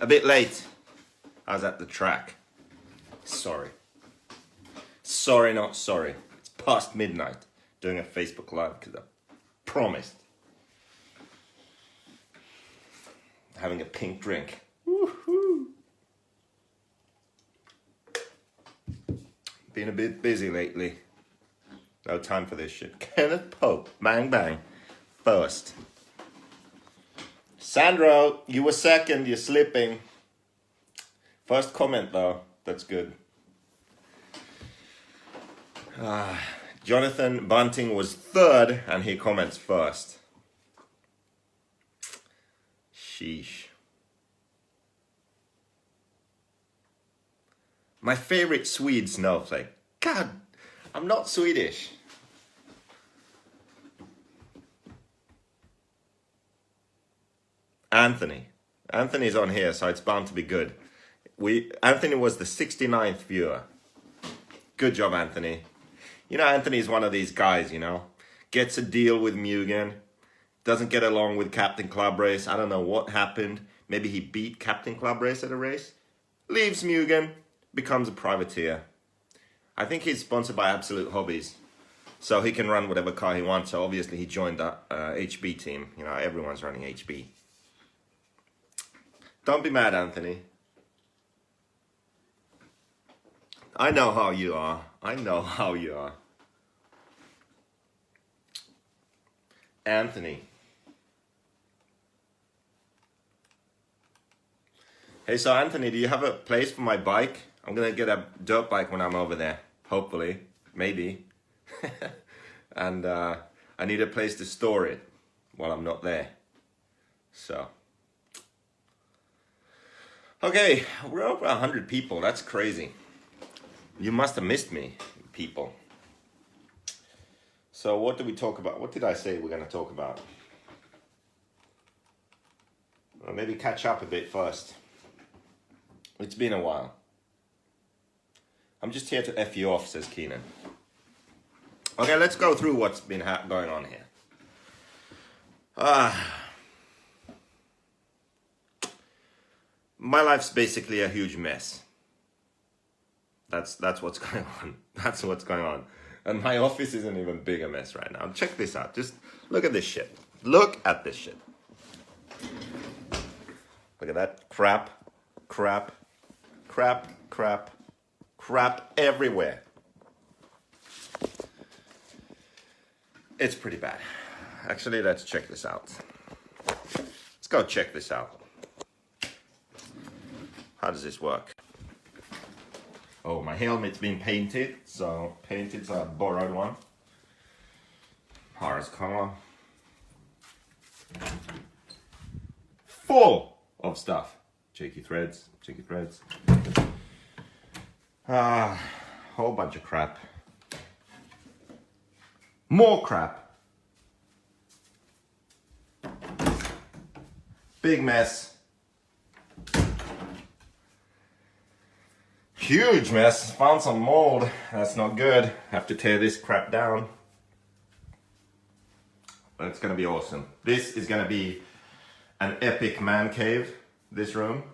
A bit late. I was at the track. Sorry. Sorry, not sorry. It's past midnight. Doing a Facebook Live because I promised. Having a pink drink. Woohoo! Been a bit busy lately. No time for this shit. Kenneth Pope. Bang bang. First. Sandro, you were second. You're slipping. First comment though. That's good. Jonathan Bunting was third and he comments first. Sheesh. My favorite Swede snowflake. God, I'm not Swedish. Anthony's on here, so it's bound to be good. Anthony was the 69th viewer. Good job, Anthony. You know, Anthony's one of these guys, you know. Gets a deal with Mugen. Doesn't get along with Captain Club Race. I don't know what happened. Maybe he beat Captain Club Race at a race. Leaves Mugen. Becomes a privateer. I think he's sponsored by Absolute Hobbies. So he can run whatever car he wants. So obviously he joined the HB team. You know, everyone's running HB. Don't be mad, Anthony. I know how you are. I know how you are. Anthony. Hey, so Anthony, do you have a place for my bike? I'm gonna get a dirt bike when I'm over there. Hopefully. Maybe. And I need a place to store it while I'm not there. So. Okay, we're over 100 people. That's crazy. You must have missed me, people. So what did we talk about? What did I say we're going to talk about? Well, maybe catch up a bit first. It's been a while. I'm just here to F you off, says Keenan. Okay, let's go through what's been going on here. My life's basically a huge mess. That's what's going on. That's what's going on. And my office is an even bigger mess right now. Check this out. Just look at this shit. Look at this shit. Look at that. Crap. Crap. Crap. Crap. Crap everywhere. It's pretty bad. Actually, let's check this out. Let's go check this out. How does this work? Oh, my helmet's been painted, so I borrowed one. Horse color. Full of stuff. Cheeky threads. Whole bunch of crap. More crap. Big mess. Huge mess. Found some mold. That's not good. Have to tear this crap down. But it's gonna be awesome. This is gonna be an epic man cave, this room.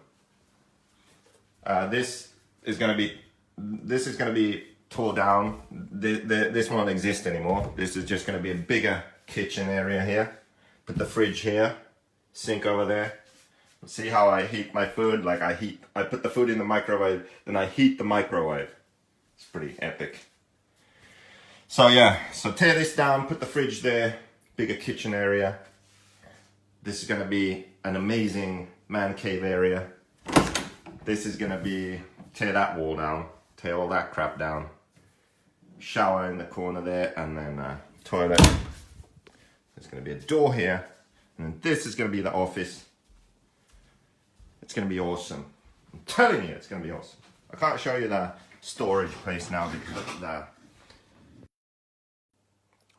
This is gonna be tore down. This won't exist anymore. This is just gonna be a bigger kitchen area here. Put the fridge here, sink over there. See how I heat my food? Like I put the food in the microwave, then I heat the microwave. It's pretty epic. So yeah, so tear this down, put the fridge there, bigger kitchen area. This is gonna be an amazing man cave area. This is gonna be, tear that wall down, tear all that crap down. Shower in the corner there, and then toilet. There's gonna be a door here, and then this is gonna be the office. It's going to be awesome. I'm telling you, it's going to be awesome. I can't show you the storage place now because of the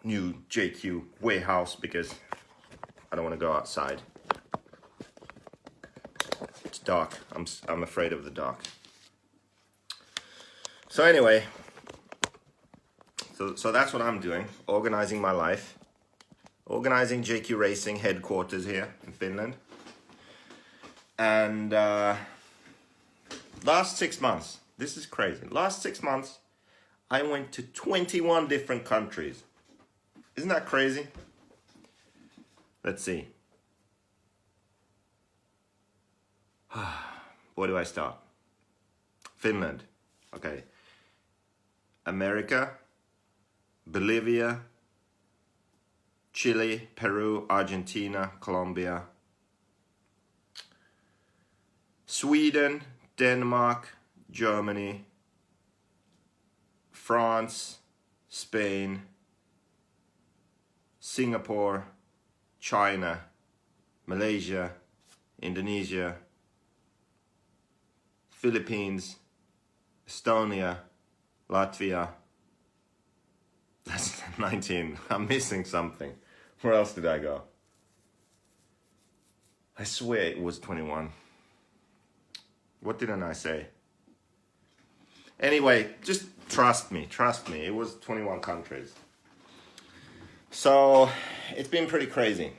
new JQ warehouse because I don't want to go outside. It's dark. I'm afraid of the dark. So anyway, so that's what I'm doing. Organizing my life. Organizing JQ Racing headquarters here in Finland. And last 6 months, this is crazy. Last 6 months, I went to 21 different countries. Isn't that crazy? Let's see. Where do I start? Finland. Okay. America, Bolivia, Chile, Peru, Argentina, Colombia, Sweden, Denmark, Germany, France, Spain, Singapore, China, Malaysia, Indonesia, Philippines, Estonia, Latvia. That's 19. I'm missing something. Where else did I go? I swear it was 21. What didn't I say? Anyway, just trust me. It was 21 countries. So it's been pretty crazy.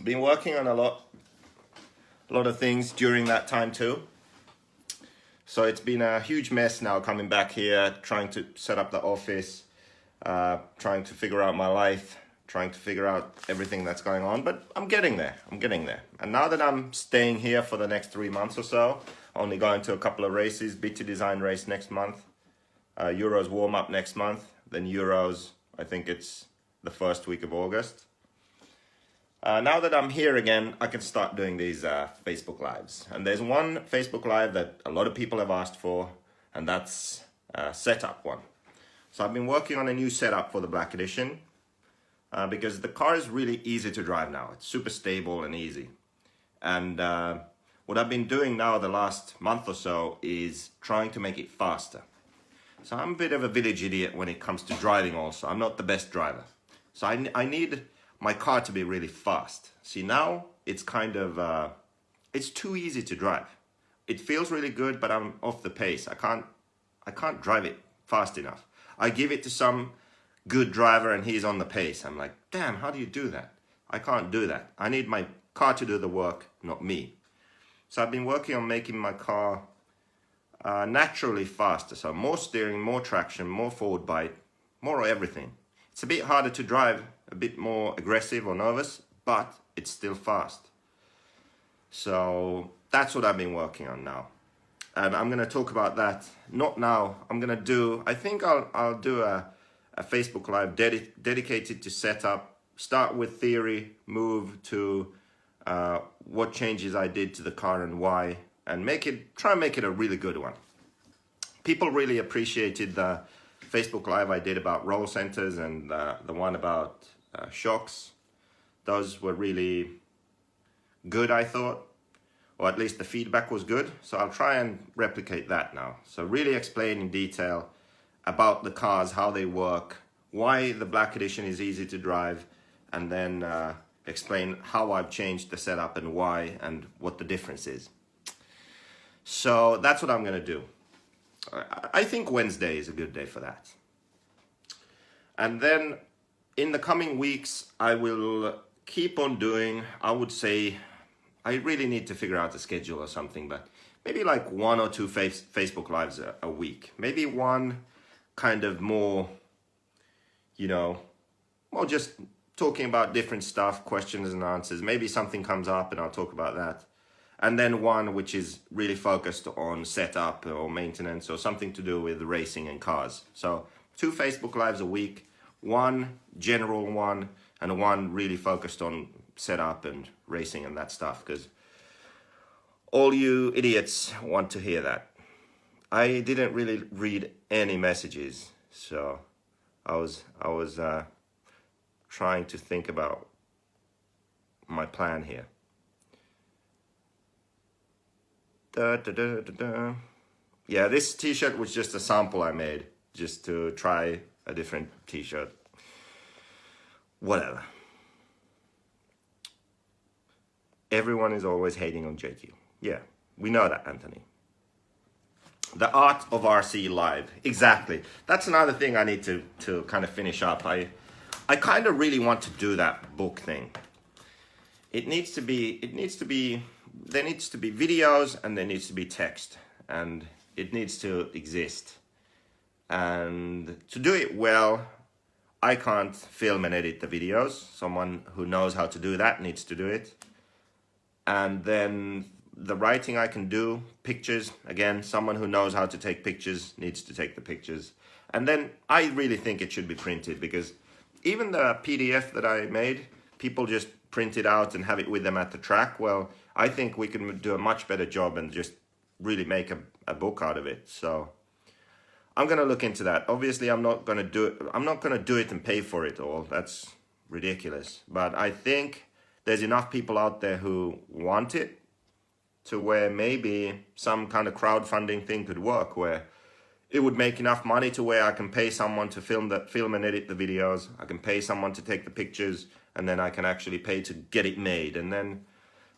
Been working on a lot of things during that time too. So it's been a huge mess now coming back here, trying to set up the office, trying to figure out my life, trying to figure out everything that's going on, but I'm getting there. And now that I'm staying here for the next 3 months or so, only going to a couple of races, BT Design race next month, Euros warm up next month, then Euros, I think it's the first week of August. Now that I'm here again, I can start doing these Facebook Lives. And there's one Facebook Live that a lot of people have asked for, and that's a setup one. So I've been working on a new setup for the Black Edition because the car is really easy to drive now. It's super stable and easy. And what I've been doing now the last month or so is trying to make it faster. So I'm a bit of a village idiot when it comes to driving also. I'm not the best driver. So I need my car to be really fast. See, now it's kind of, it's too easy to drive. It feels really good, but I'm off the pace. I can't drive it fast enough. I give it to some good driver and he's on the pace. I'm like, damn, how do you do that? I can't do that. I need my car to do the work, not me. So I've been working on making my car naturally faster. So more steering, more traction, more forward bite, more everything. It's a bit harder to drive, a bit more aggressive or nervous, but it's still fast. So that's what I've been working on now. And I'm going to talk about that, not now. I think I'll do a Facebook Live dedicated to setup, start with theory, move to what changes I did to the car and why, and try and make it a really good one. People really appreciated the Facebook Live I did about roll centers and the one about shocks. Those were really good, I thought, or at least the feedback was good. So I'll try and replicate that now. So really explain in detail about the cars, how they work, why the Black Edition is easy to drive, and then explain how I've changed the setup and why and what the difference is. So that's what I'm going to do. I think Wednesday is a good day for that. And then in the coming weeks, I will keep on doing, I would say, I really need to figure out a schedule or something, but maybe like 1 or 2 Facebook Lives a week. Maybe one kind of more, more just talking about different stuff, questions and answers. Maybe something comes up and I'll talk about that. And then one which is really focused on setup or maintenance or something to do with racing and cars. So 2 Facebook Lives a week, one general one, and one really focused on setup and racing and that stuff, because all you idiots want to hear that. I didn't really read any messages, so I was trying to think about my plan here. Yeah, this t-shirt was just a sample I made just to try a different t-shirt. Whatever. Everyone is always hating on JQ. Yeah, we know that, Anthony. The Art of RC Live. Exactly. That's another thing I need to kind of finish up. I kind of really want to do that book thing. It needs to be there needs to be videos and there needs to be text, and it needs to exist. And to do it well, I can't film and edit the videos. Someone who knows how to do that needs to do it. And then the writing I can do, pictures, again, someone who knows how to take pictures needs to take the pictures. And then I really think it should be printed, because even the PDF that I made, people just print it out and have it with them at the track. Well, I think we can do a much better job and just really make a book out of it. So I'm going to look into that. Obviously, I'm not going to do it and pay for it all. That's ridiculous. But I think there's enough people out there who want it, to where maybe some kind of crowdfunding thing could work, where it would make enough money to where I can pay someone to film and edit the videos. I can pay someone to take the pictures, and then I can actually pay to get it made. And then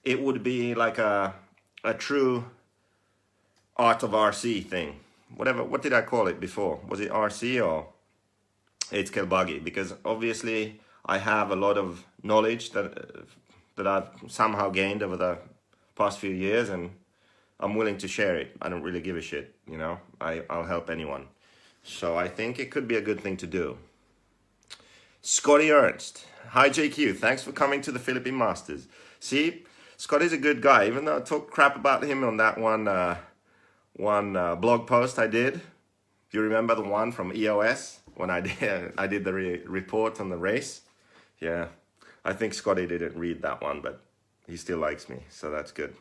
it would be like a true art of RC thing. What did I call it before? Was it RC or 8-scale buggy? Because obviously I have a lot of knowledge that I've somehow gained over the past few years, and I'm willing to share it. I don't really give a shit, you know. I'll help anyone. So I think it could be a good thing to do. Scotty Ernst. Hi JQ, thanks for coming to the Philippine Masters. See, Scotty's a good guy, even though I talked crap about him on that one blog post I did. Do you remember the one from EOS when I did the report on the race? Yeah, I think Scotty didn't read that one, but he still likes me, so that's good.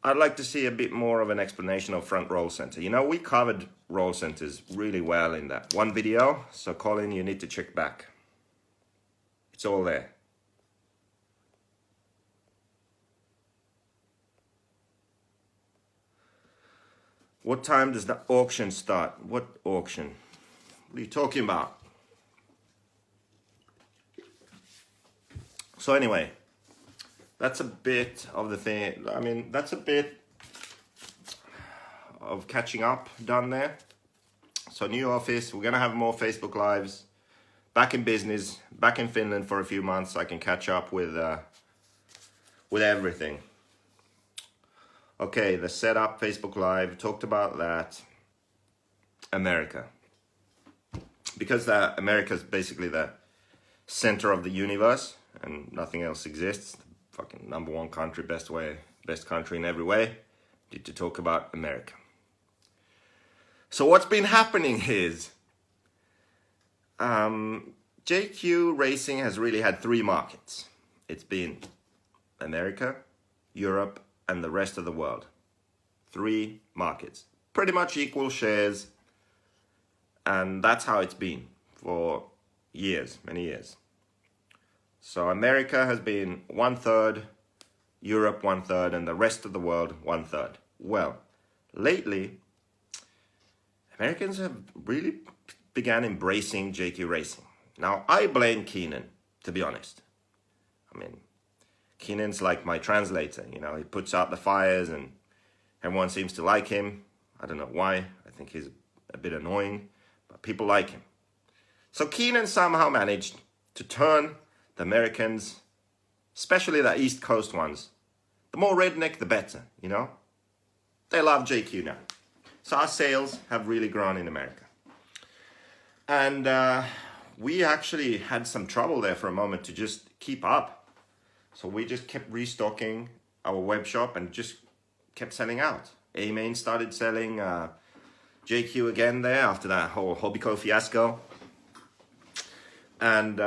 I'd like to see a bit more of an explanation of front roll center. You know, we covered roll centers really well in that one video, so Colin, you need to check back. It's all there. What time does the auction start? What auction? What are you talking about? So anyway, that's a bit of the thing. I mean, that's a bit of catching up done there. So new office, we're gonna have more Facebook Lives. Back in business, back in Finland for a few months. I can catch up with everything. Okay, the setup, Facebook Live, talked about that. America. Because America is basically the center of the universe and nothing else exists. Fucking #1 country, best country in every way. Need to talk about America. So what's been happening is JQ Racing has really had 3 markets. It's been America, Europe, and the rest of the world. 3 markets. Pretty much equal shares. And that's how it's been for years, many years. So America has been 1/3, Europe 1/3, and the rest of the world 1/3. Well, lately, Americans have really began embracing JQ Racing. Now, I blame Keenan, to be honest. I mean, Keenan's like my translator, you know, he puts out the fires and everyone seems to like him. I don't know why. I think he's a bit annoying, but people like him. So Keenan somehow managed to turn the Americans, especially the East Coast ones, the more redneck, the better, you know? They love JQ now. So our sales have really grown in America. And we actually had some trouble there for a moment to just keep up. So we just kept restocking our web shop and just kept selling out. A-Main started selling JQ again there after that whole Hobbyco fiasco. And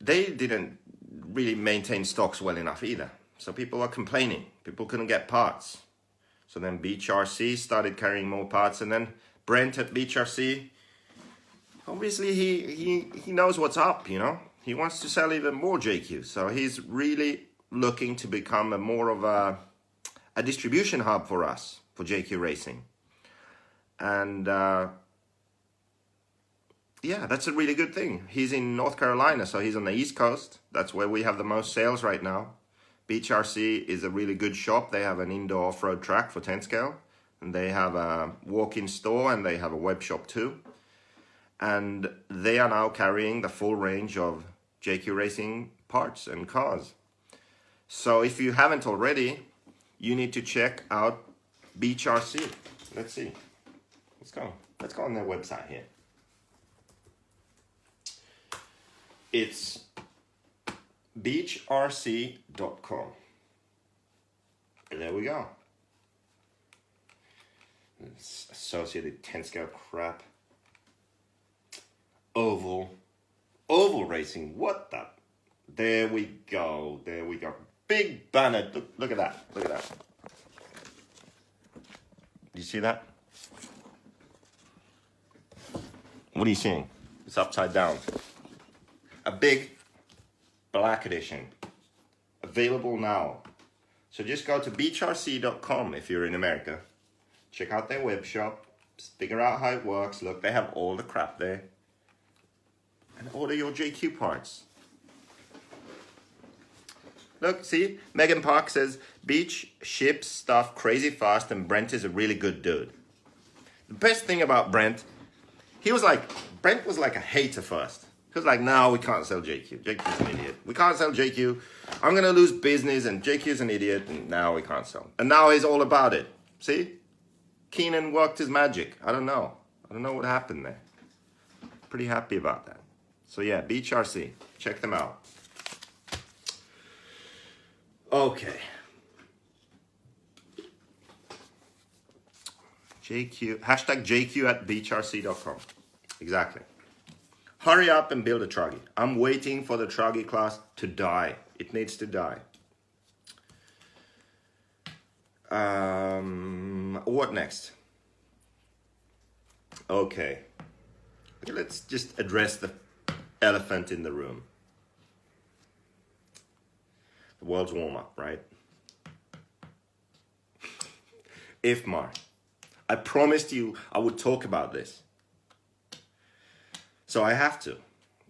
they didn't really maintain stocks well enough either. So people were complaining. People couldn't get parts. So then Beach RC started carrying more parts, and then Brent at Beach RC, obviously he knows what's up, you know. He wants to sell even more JQ. So he's really looking to become more of a distribution hub for us, for JQ Racing. And yeah, that's a really good thing. He's in North Carolina, so he's on the East Coast. That's where we have the most sales right now. Beach RC is a really good shop. They have an indoor off-road track for 10 scale. And they have a walk-in store and they have a web shop too. and they are now carrying the full range of JQ Racing parts and cars. So if you haven't already, you need to check out Beach RC. Let's see. Let's go on their website here. It's beachrc.com. There we go. It's associated 10 scale crap. Oval racing. What the? There we go. There we go. Big banner. Look at that. Look at that. Do you see that? What are you seeing? It's upside down. A big black edition. Available now. So just go to beachrc.com if you're in America. Check out their web shop. Figure out how it works. Look, they have all the crap there. And order your JQ parts. Look, see? Megan Park says, Beach ships stuff crazy fast and Brent is a really good dude. The best thing about Brent, Brent was like a hater first. He was like, no, we can't sell JQ. JQ's an idiot. We can't sell JQ. I'm going to lose business and JQ's an idiot and now we can't sell. And now he's all about it. See? Keenan worked his magic. I don't know. I don't know what happened there. Pretty happy about that. So yeah, Beach RC. Check them out. Okay. JQ, hashtag JQ at beachrc.com. Exactly. Hurry up and build a truggy. I'm waiting for the truggy class to die. It needs to die. What next? Okay. Let's just address the elephant in the room. The world's warm-up, right? IFMAR. I promised you I would talk about this. So I have to.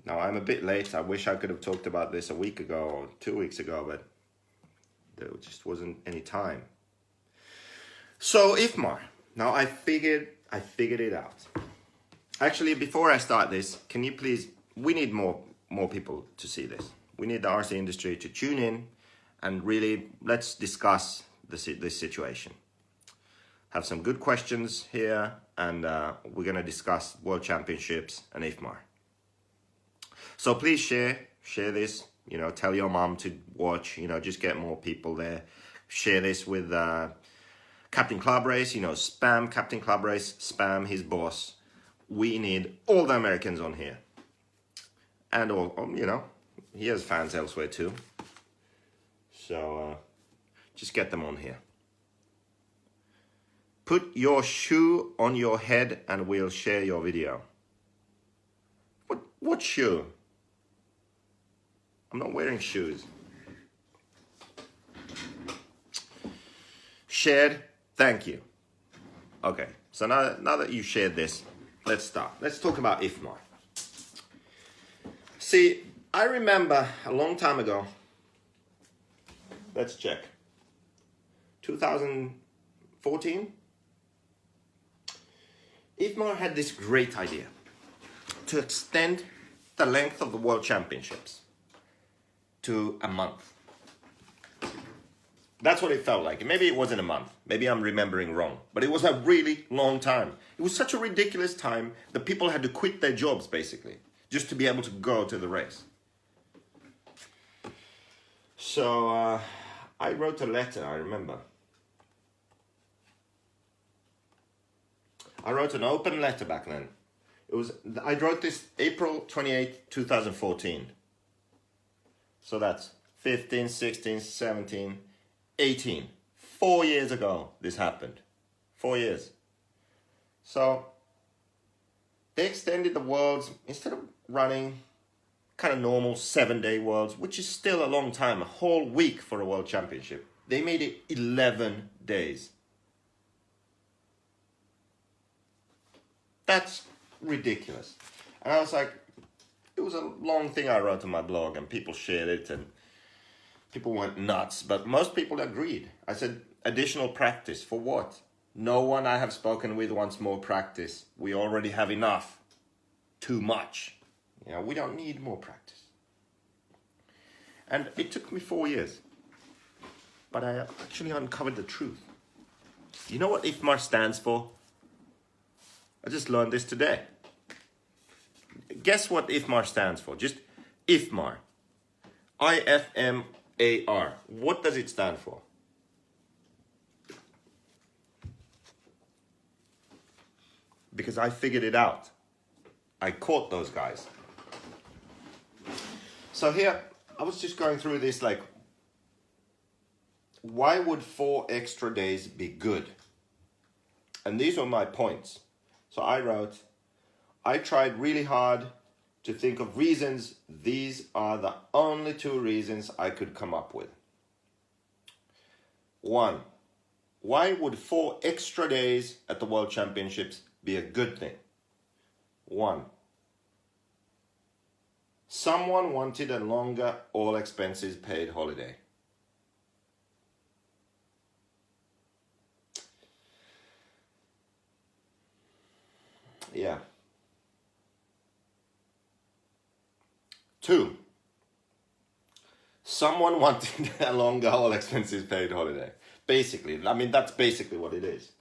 Now I'm a bit late. I wish I could have talked about this a week ago or 2 weeks ago, but there just wasn't any time. So IFMAR. Now I figured it out. Actually, before I start this, can you please, we need more people to see this. We need the RC industry to tune in and really let's discuss this situation. Have some good questions here, and we're going to discuss World Championships and IFMAR. So please share this, tell your mom to watch, just get more people there. Share this with Captain Club Race, spam Captain Club Race, spam his boss. We need all the Americans on here. And all, he has fans elsewhere too. So just get them on here. Put your shoe on your head and we'll share your video. What shoe? I'm not wearing shoes. Shared, thank you. Okay, so now that you shared this, let's start. Let's talk about IFMAR. See, I remember a long time ago, let's check, 2014? IFMAR had this great idea to extend the length of the World Championships to a month. That's what it felt like. Maybe it wasn't a month. Maybe I'm remembering wrong. But it was a really long time. It was such a ridiculous time that people had to quit their jobs, basically, just to be able to go to the race. So I wrote a letter, I remember. I wrote an open letter back then. I wrote this April 28, 2014. So that's 15, 16, 17, 18. 4 years ago this happened. 4 years. So they extended the worlds, instead of running kind of normal 7-day worlds, which is still a long time, a whole week for a world championship. They made it 11 days. That's ridiculous. And I was like, it was a long thing I wrote on my blog and people shared it and people went nuts, but most people agreed. I said, additional practice for what? No one I have spoken with wants more practice. We already have enough. too much. You know, we don't need more practice. And it took me 4 years, but I actually uncovered the truth. You know what IFMAR stands for? I just learned this today. Guess what IFMAR stands for? Just IFMAR. IFMAR. What does it stand for? Because I figured it out. I caught those guys. So here, I was just going through this like, why would 4 extra days be good? And these are my points. So I wrote, I tried really hard to think of reasons. These are the only 2 reasons I could come up with. 1, why would 4 extra days at the World Championships be a good thing? 1, someone wanted a longer, all expenses paid holiday. Yeah. 2, someone wanted a longer, all expenses paid holiday. Basically, I mean, that's basically what it is.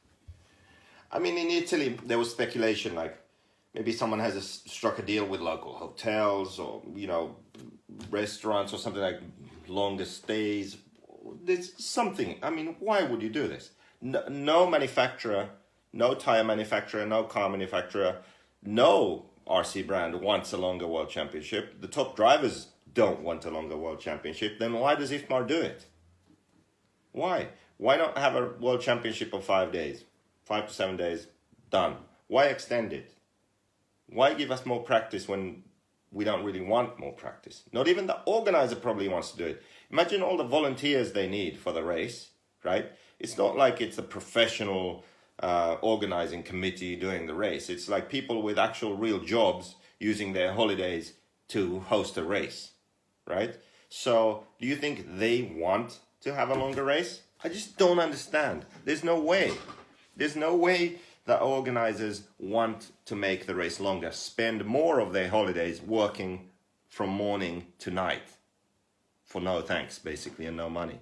I mean, in Italy, there was speculation like maybe someone has struck a deal with local hotels or, you know, restaurants or something like longer stays. There's something. I mean, why would you do this? No manufacturer, no tire manufacturer, no car manufacturer, no RC brand wants a longer World Championship. The top drivers don't want a longer World Championship. Then why does IFMAR do it? Why? Why not have a World Championship of 5 days? 5 to 7 days, done. Why extend it? Why give us more practice when we don't really want more practice? Not even the organizer probably wants to do it. Imagine all the volunteers they need for the race, right? It's not like it's a professional organizing committee doing the race. It's like people with actual real jobs using their holidays to host a race, right? So do you think they want to have a longer race? I just don't understand. There's no way. There's no way the organizers want to make the race longer, spend more of their holidays working from morning to night for no thanks, basically, and no money.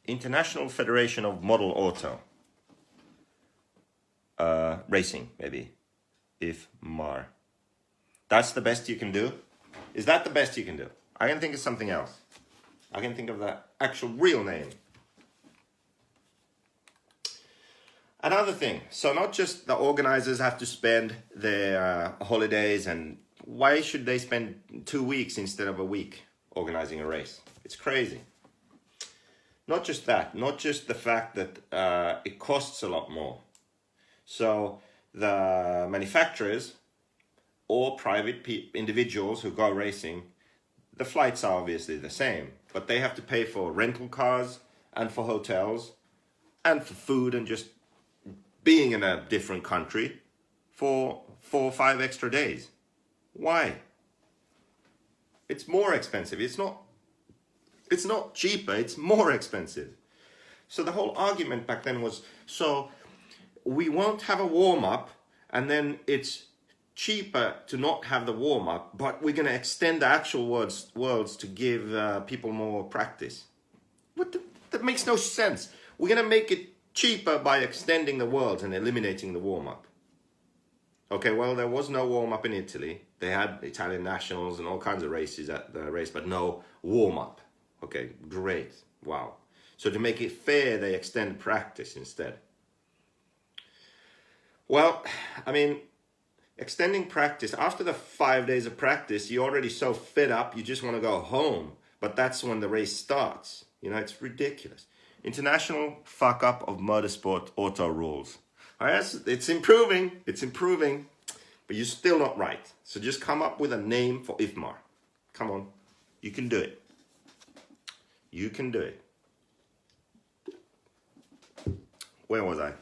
International Federation of Model Auto Racing, maybe, IFMAR. That's the best you can do? Is that the best you can do? I can think of something else. I can think of the actual real name. Another thing, so not just the organizers have to spend their holidays, and why should they spend 2 weeks instead of a week organizing a race? It's crazy. Not just that, not just the fact that it costs a lot more. So the manufacturers or private individuals who go racing, the flights are obviously the same, but they have to pay for rental cars and for hotels and for food and just being in a different country for 4 or 5 extra days. Why? It's more expensive. It's not cheaper, it's more expensive. So the whole argument back then was, so we won't have a warm-up and then it's cheaper to not have the warm-up, but we're going to extend the actual worlds to give people more practice. That makes no sense. We're going to make it cheaper by extending the worlds and eliminating the warm-up. Okay, well, there was no warm-up in Italy. They had Italian nationals and all kinds of races at the race, but no warm-up. Okay, great. Wow. So to make it fair, they extend practice instead. Well, I mean, extending practice, after the 5 days of practice, you're already so fed up, you just want to go home. But that's when the race starts. You know, it's ridiculous. International fuck up of motorsport auto rules. It's improving, but you're still not right. So just come up with a name for IFMAR. Come on, you can do it. You can do it. Where was I?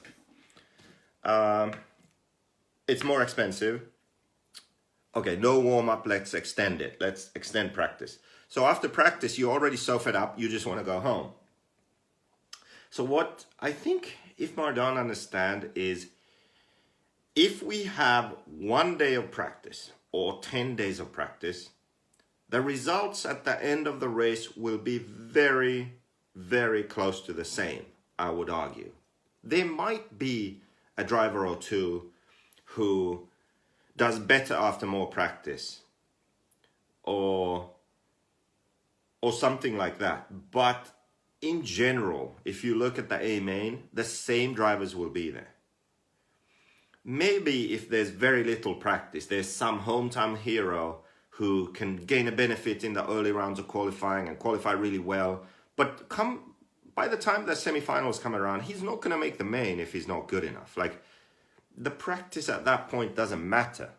It's more expensive. Okay, no warm-up, let's extend it. Let's extend practice. So after practice, you're already so fed up, you just want to go home. So what I think IFMAR don't understand is if we have 1 day of practice or 10 days of practice, the results at the end of the race will be very, very close to the same, I would argue. There might be a driver or two who does better after more practice or something like that. But in general, if you look at the A main, the same drivers will be there. Maybe if there's very little practice, there's some hometown hero who can gain a benefit in the early rounds of qualifying and qualify really well. But by the time the semifinals come around, he's not going to make the main if he's not good enough. Like, the practice at that point doesn't matter.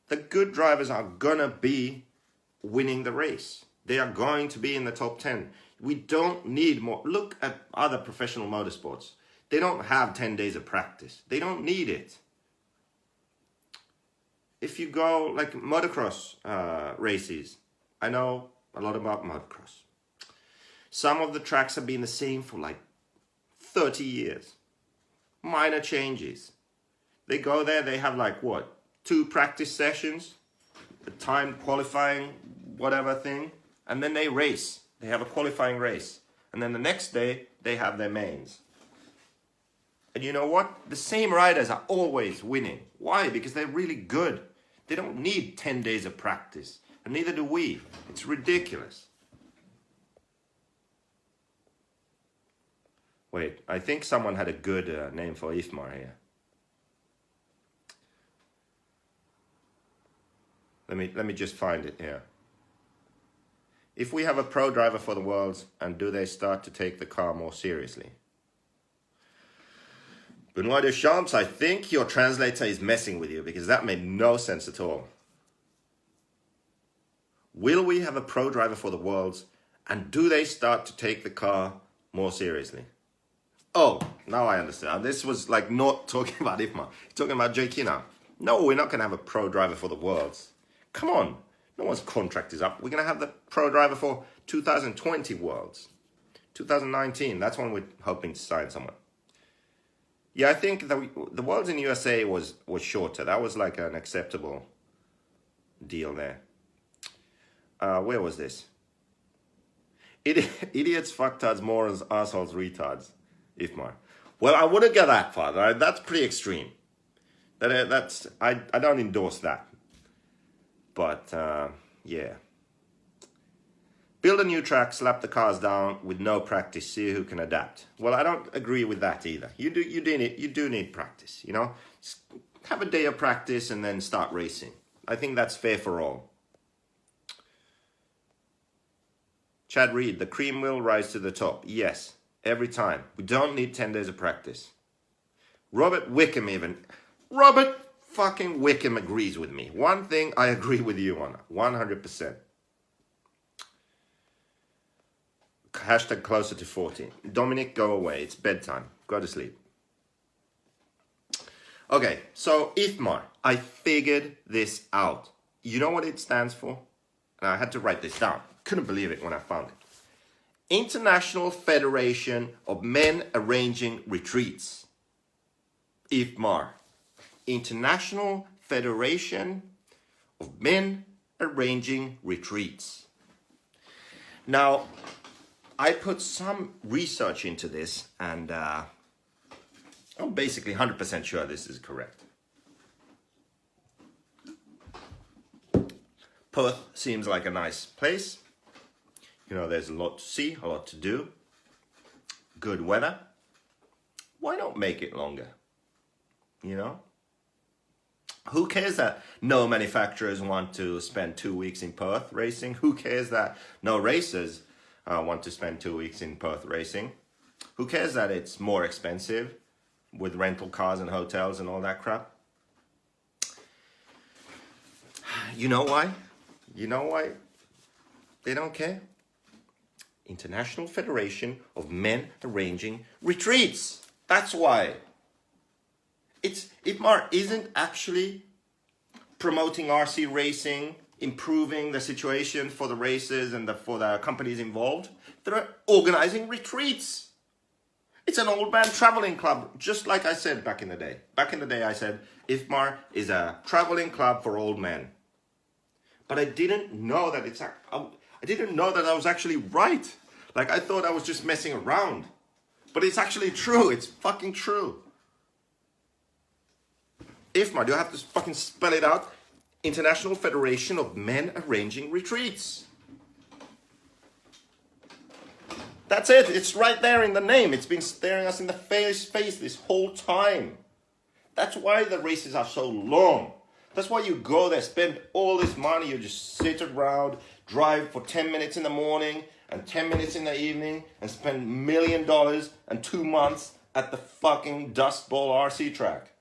The good drivers are going to be winning the race. They are going to be in the top 10. We don't need more. Look at other professional motorsports. They don't have 10 days of practice. They don't need it. If you go like motocross races, I know a lot about motocross. Some of the tracks have been the same for like 30 years. Minor changes. They go there, they have like what? 2 practice sessions, a timed qualifying, whatever thing, and then they race. They have a qualifying race. And then the next day, they have their mains. And you know what? The same riders are always winning. Why? Because they're really good. They don't need 10 days of practice. And neither do we. It's ridiculous. Wait, I think someone had a good name for IFMAR here. Let me just find it here. If we have a pro driver for the Worlds, and do they start to take the car more seriously? Benoit Deschamps, I think your translator is messing with you because that made no sense at all. Will we have a pro driver for the Worlds, and do they start to take the car more seriously? Oh, now I understand. This was like not talking about IFMAR. Talking about JK now. No, we're not going to have a pro driver for the Worlds. Come on. No one's contract is up. We're going to have the pro driver for 2020 Worlds. 2019, that's when we're hoping to sign someone. Yeah, I think the Worlds in USA was shorter. That was like an acceptable deal there. Where was this? Idiots, fucktards, morons, assholes, retards. IFMAR. Well, I wouldn't go that far. Right? That's pretty extreme. I don't endorse that. But yeah. Build a new track, slap the cars down with no practice, see who can adapt. Well, I don't agree with that either. You do need practice, you know? Just have a day of practice and then start racing. I think that's fair for all. Chad Reed, the cream will rise to the top. Yes, every time. We don't need 10 days of practice. Robert Wickham even. Robert fucking Wickham agrees with me. One thing I agree with you on, 100%. Hashtag closer to 40. Dominic, go away. It's bedtime. Go to sleep. Okay, so IFMAR. I figured this out. You know what it stands for? And I had to write this down. Couldn't believe it when I found it. International Federation of Men Arranging Retreats. IFMAR. International Federation of Men Arranging Retreats. Now, I put some research into this, and I'm basically 100% sure this is correct. Perth seems like a nice place. You know, there's a lot to see, a lot to do. Good weather. Why not make it longer? You know? Who cares that no manufacturers want to spend 2 weeks in Perth racing? Who cares that no racers want to spend 2 weeks in Perth racing? Who cares that it's more expensive with rental cars and hotels and all that crap? You know why? You know why they don't care? International Federation of Men Arranging Retreats. That's why. IFMAR isn't actually promoting RC racing, improving the situation for the racers and for the companies involved. They're organizing retreats. It's an old man traveling club, just like I said back in the day. Back in the day I said IFMAR is a traveling club for old men. But I didn't know that I didn't know that I was actually right. Like I thought I was just messing around. But it's actually true. It's fucking true. IFMAR, do I have to fucking spell it out? International Federation of Men Arranging Retreats. That's it. It's right there in the name. It's been staring us in the face this whole time. That's why the races are so long. That's why you go there, spend all this money, you just sit around, drive for 10 minutes in the morning and 10 minutes in the evening and spend $1 million and 2 months at the fucking Dust Bowl RC track.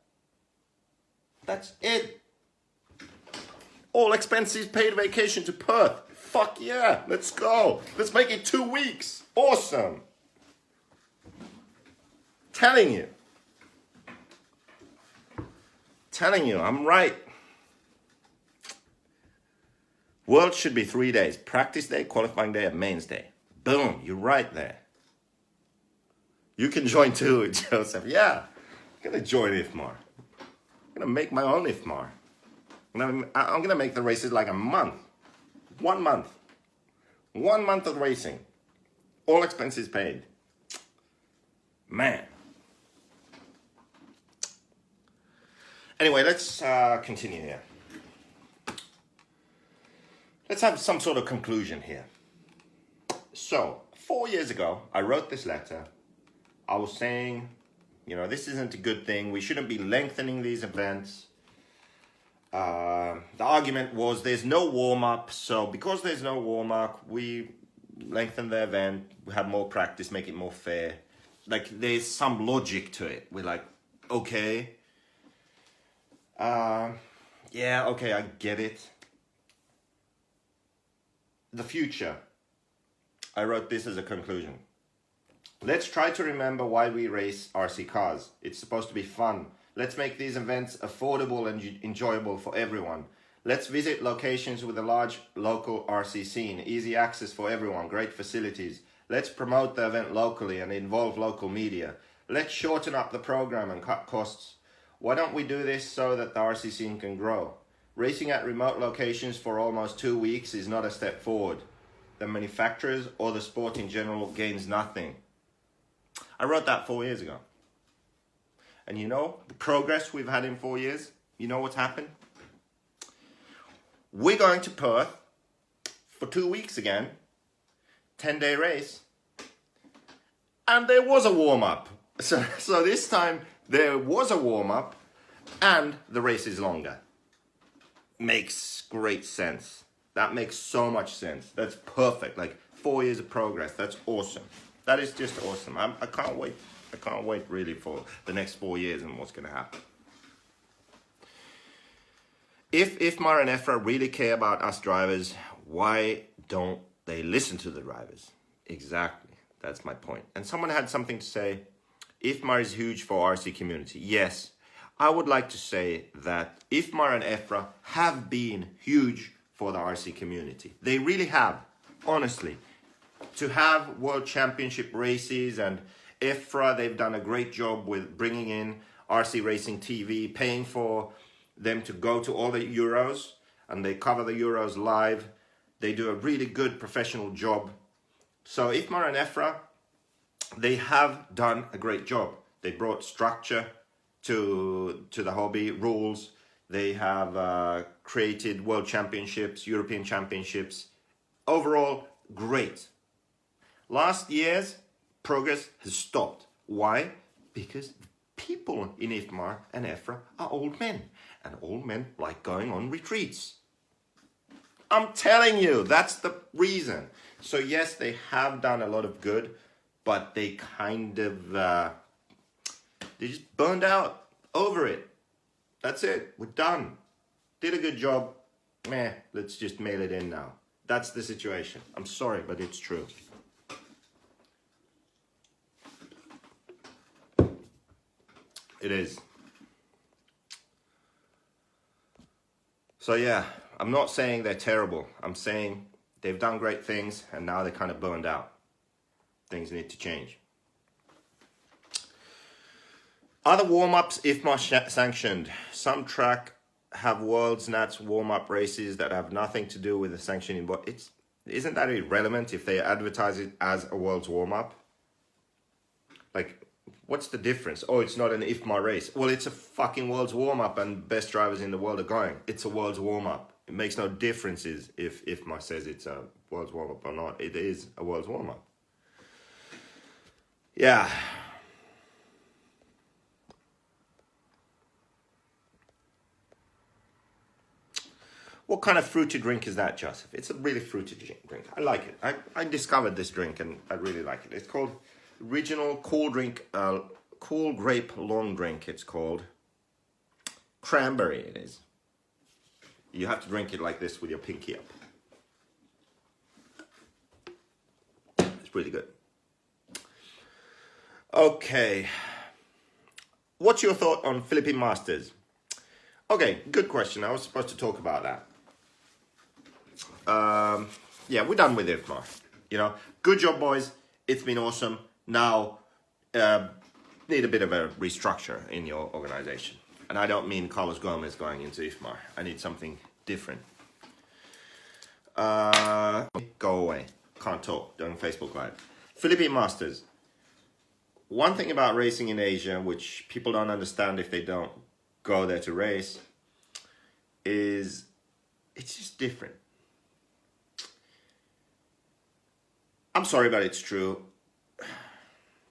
That's it. All expenses paid vacation to Perth. Fuck yeah, let's go. Let's make it 2 weeks. Awesome. Telling you, I'm right. World should be 3 days. Practice day, qualifying day, and mains day. Boom, you're right there. You can join too, Joseph. Yeah, I'm gonna join IFMAR. I'm gonna make my own IFMAR. I'm gonna make the races like a month. 1 month. 1 month of racing. All expenses paid. Man. Anyway, let's continue here. Let's have some sort of conclusion here. So, 4 years ago, I wrote this letter. I was saying, you know, this isn't a good thing. We shouldn't be lengthening these events. The argument was there's no warm-up. So, because there's no warm-up, we lengthen the event, we have more practice, make it more fair. Like, there's some logic to it. We're like, okay. Yeah, okay, I get it. The future. I wrote this as a conclusion. Let's try to remember why we race RC cars. It's supposed to be fun. Let's make these events affordable and enjoyable for everyone. Let's visit locations with a large local RC scene, easy access for everyone, great facilities. Let's promote the event locally and involve local media. Let's shorten up the program and cut costs. Why don't we do this so that the RC scene can grow? Racing at remote locations for almost 2 weeks is not a step forward. The manufacturers or the sport in general gains nothing. I wrote that 4 years ago. And you know, the progress we've had in 4 years, you know what's happened? We're going to Perth for 2 weeks again, 10-day race. And there was a warm-up. So this time there was a warm-up and the race is longer. Makes great sense. That makes so much sense. That's perfect. Like 4 years of progress. That's awesome. That is just awesome. I can't wait. I can't wait really for the next 4 years and what's going to happen. If IFMAR and EFRA really care about us drivers, why don't they listen to the drivers? Exactly. That's my point. And someone had something to say. IFMAR is huge for RC community. Yes. I would like to say that IFMAR and EFRA have been huge for the RC community. They really have, honestly. To have World Championship races, and EFRA, they've done a great job with bringing in RC Racing TV, paying for them to go to all the Euros, and they cover the Euros live. They do a really good professional job. So IFMAR and EFRA, they have done a great job. They brought structure to the hobby, rules. They have created World Championships, European Championships. Overall, great. Last year's progress has stopped. Why? Because people in IFMAR and EFRA are old men, and old men like going on retreats. I'm telling you, that's the reason. So yes, they have done a lot of good, but they kind of, they just burned out, over it. That's it, we're done. Did a good job, meh, let's just mail it in now. That's the situation. I'm sorry, but it's true. It is. So yeah, I'm not saying they're terrible. I'm saying they've done great things and now they're kind of burned out. Things need to change. Other warm-ups, IFMAR sanctioned. Some track have World's Nats warm-up races that have nothing to do with the sanctioning, but isn't that irrelevant if they advertise it as a World's warm-up? Like, what's the difference? Oh, it's not an IFMAR race. Well, it's a fucking World's warm-up and best drivers in the world are going. It's a World's warm-up. It makes no differences if IFMAR says it's a World's warm-up or not. It is a World's warm-up. Yeah. What kind of fruity drink is that, Joseph? It's a really fruity drink. I like it. I discovered this drink and I really like it. It's called Original Cool Drink, Cool Grape Long Drink. It's called Cranberry. It is. You have to drink it like this with your pinky up. It's really good. Okay. What's your thought on Philippine Masters? Okay, good question. I was supposed to talk about that. Yeah, we're done with IFMAR. You know, good job, boys. It's been awesome. Now, need a bit of a restructure in your organization. And I don't mean Carlos Gomez going into IFMAR. I need something different. Go away. Can't talk. Doing Facebook Live. Philippine Masters. One thing about racing in Asia, which people don't understand if they don't go there to race, is it's just different. I'm sorry, but it's true.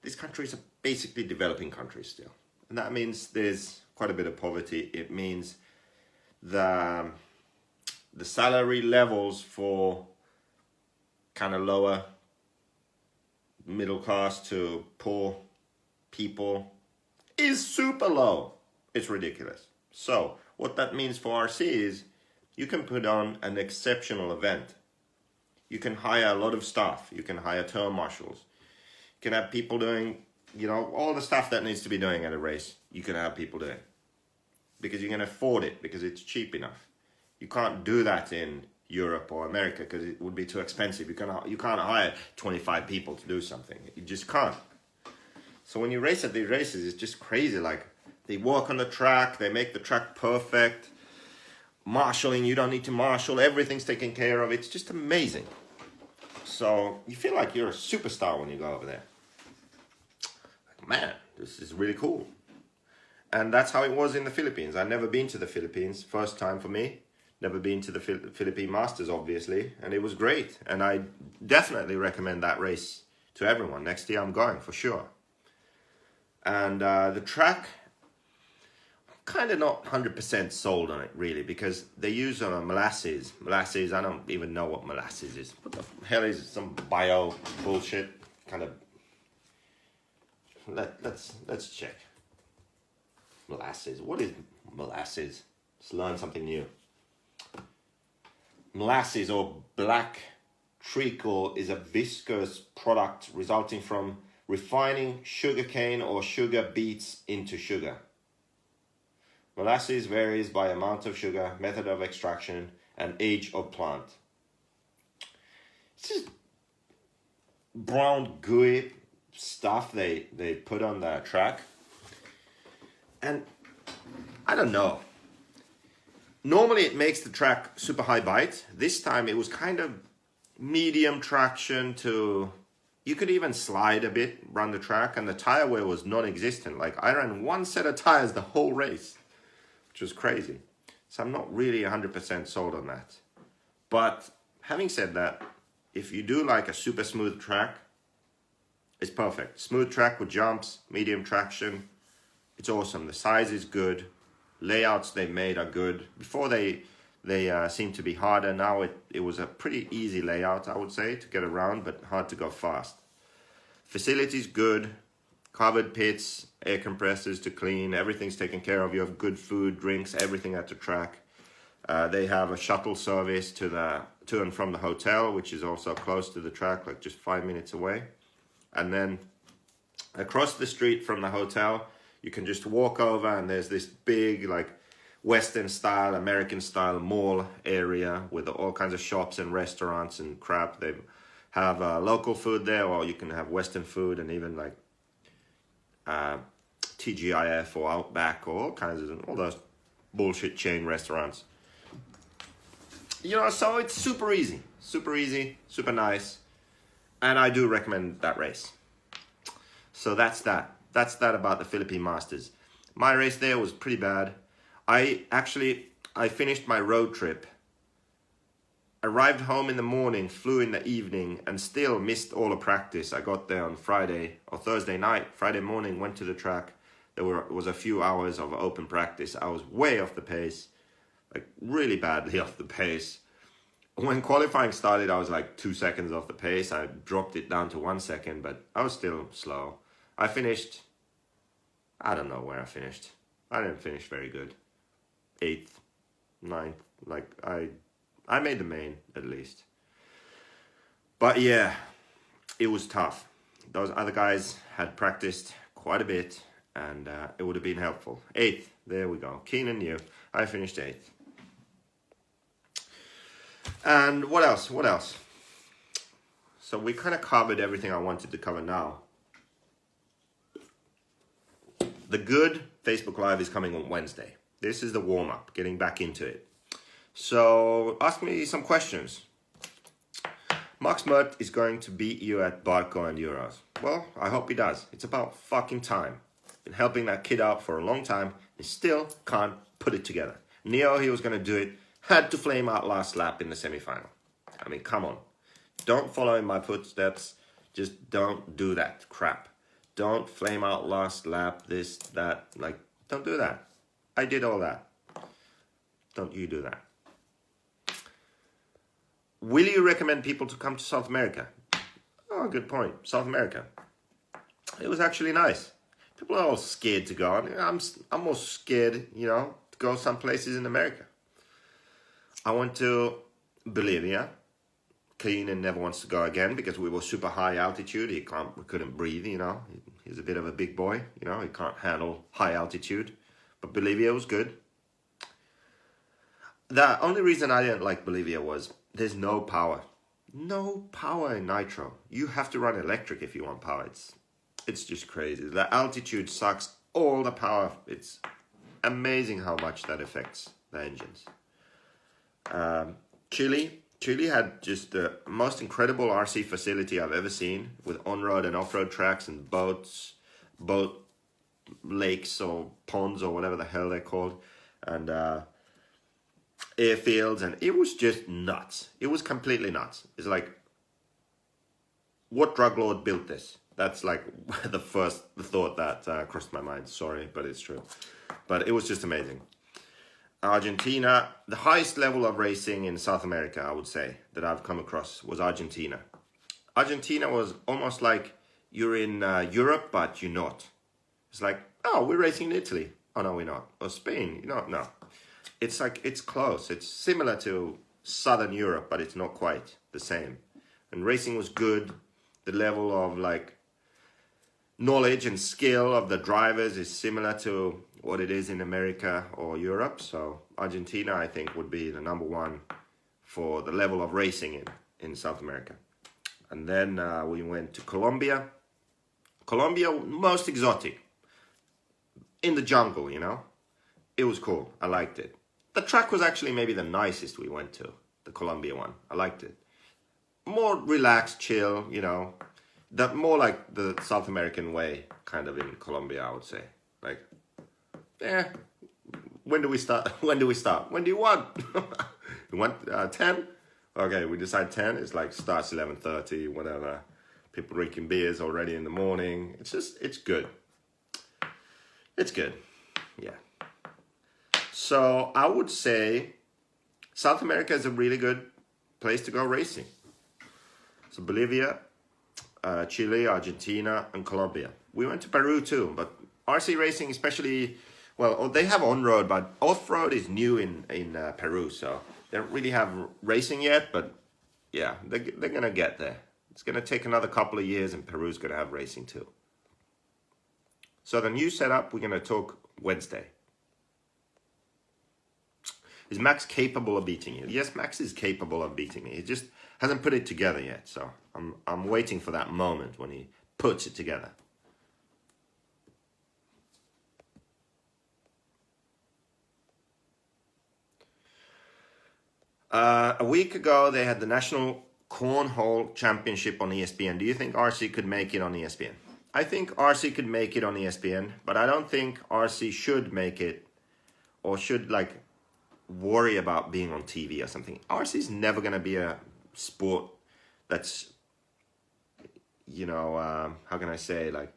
These countries are basically developing countries still. And that means there's quite a bit of poverty. It means the salary levels for kind of lower middle class to poor people is super low. It's ridiculous. So what that means for RC is you can put on an exceptional event. You can hire a lot of staff. You can hire term marshals. You can have people doing, you know, all the stuff that needs to be doing at a race. You can have people doing because you can afford it because it's cheap enough. You can't do that in Europe or America because it would be too expensive. You can't hire 25 people to do something. You just can't. So when you race at these races, it's just crazy. Like, they work on the track, they make the track perfect. Marshalling, you don't need to marshal, everything's taken care of. It's just amazing. So you feel like you're a superstar when you go over there. Like, man, this is really cool. And that's how it was in the Philippines. I've never been to the Philippines, first time for me. Never been to the Philippine Masters, obviously, and it was great. And I definitely recommend that race to everyone. Next year I'm going for sure. And the track, kind of not 100% sold on it really, because they use molasses. Molasses, I don't even know what molasses is. What the hell is it? Some bio bullshit? Kind of. Let's check. Molasses. What is molasses? Let's learn something new. Molasses or black treacle is a viscous product resulting from refining sugarcane or sugar beets into sugar. Molasses varies by amount of sugar, method of extraction, and age of plant. It's just brown gooey stuff they put on the track. And I don't know. Normally it makes the track super high bite. This time it was kind of medium traction to... You could even slide a bit, run the track, and the tire wear was non-existent. Like, I ran one set of tires the whole race, which was crazy. So I'm not really 100% sold on that. But having said that, if you do like a super smooth track, it's perfect. Smooth track with jumps, medium traction, it's awesome. The size is good. Layouts they made are good. Before they seemed to be harder. Now it was a pretty easy layout, I would say, to get around, but hard to go fast. Facilities good, covered pits, air compressors to clean, everything's taken care of. You have good food, drinks, everything at the track. They have a shuttle service to and from the hotel, which is also close to the track, like just 5 minutes away. And then across the street from the hotel, you can just walk over and there's this big, like, Western style, American style mall area with all kinds of shops and restaurants and crap. They have local food there, or you can have Western food and even like TGIF or Outback or all kinds of, all those bullshit chain restaurants. You know, so it's super easy, super nice. And I do recommend that race. So that's that. That's that about the Philippine Masters. My race there was pretty bad. I finished my road trip. Arrived home in the morning, flew in the evening, and still missed all the practice. I got there on Friday or Thursday night. Friday morning, went to the track. There was a few hours of open practice. I was way off the pace, like really badly off the pace. When qualifying started, I was like 2 seconds off the pace. I dropped it down to 1 second, but I was still slow. I finished, I don't know where I finished. I didn't finish very good. 8th, 9th, like I made the main at least. But yeah, it was tough. Those other guys had practiced quite a bit and it would have been helpful. 8th, there we go. Keenan knew. I finished 8th. And what else? What else? So we kind of covered everything I wanted to cover now. The good Facebook Live is coming on Wednesday. This is the warm-up, getting back into it. So ask me some questions. Max Mert is going to beat you at Barco and Euros. Well, I hope he does. It's about fucking time. Been helping that kid out for a long time and still can't put it together. Neo, he was going to do it. Had to flame out last lap in the semi-final. I mean, come on. Don't follow in my footsteps. Just don't do that crap. Don't flame out last lap, this, that. Like, don't do that. I did all that. Don't you do that. Will you recommend people to come to South America? Oh, good point. South America. It was actually nice. People are all scared to go. I'm more scared, you know, to go some places in America. I went to Bolivia. Keenan never wants to go again because we were super high altitude. We couldn't breathe, you know. He's a bit of a big boy, you know. He can't handle high altitude. But Bolivia was good. The only reason I didn't like Bolivia was there's no power. No power in nitro. You have to run electric if you want power. It's just crazy. The altitude sucks all the power. It's amazing how much that affects the engines. Chile had just the most incredible RC facility I've ever seen, with on-road and off-road tracks and boat lakes or ponds or whatever the hell they're called, and airfields, and it was just nuts. It was completely nuts. It's like, what drug lord built this? That's like the thought that crossed my mind. Sorry, but it's true. But it was just amazing. Argentina, the highest level of racing in South America, I would say, that I've come across was Argentina. Argentina was almost like you're in Europe, but you're not. It's like, oh, we're racing in Italy. Oh, no, we're not. Or Spain. No. It's like, it's close. It's similar to Southern Europe, but it's not quite the same. And racing was good. The level of like knowledge and skill of the drivers is similar to what it is in America or Europe. So Argentina, I think, would be the number one for the level of racing in South America. And then we went to Colombia. Colombia, most exotic. In the jungle, you know. It was cool. I liked it. The track was actually maybe the nicest we went to. The Colombia one. I liked it. More relaxed, chill, you know. More like the South American way, kind of, in Colombia, I would say. Like, yeah, when do we start? When do you want? You want 10? Okay, we decide 10. It's like starts 11:30, whatever. People drinking beers already in the morning. It's good. It's good, yeah. So I would say South America is a really good place to go racing. So Bolivia, Chile, Argentina, and Colombia. We went to Peru too, but RC racing, especially, well, they have on-road, but off-road is new in Peru, so they don't really have racing yet, but yeah, they're going to get there. It's going to take another couple of years, and Peru's going to have racing too. So the new setup, we're going to talk Wednesday. Is Max capable of beating you? Yes, Max is capable of beating me. He just hasn't put it together yet, so I'm waiting for that moment when he puts it together. A week ago, they had the National Cornhole Championship on ESPN. Do you think RC could make it on ESPN? I think RC could make it on ESPN, but I don't think RC should make it or should like worry about being on TV or something. RC is never going to be a sport that's, you know, how can I say, like,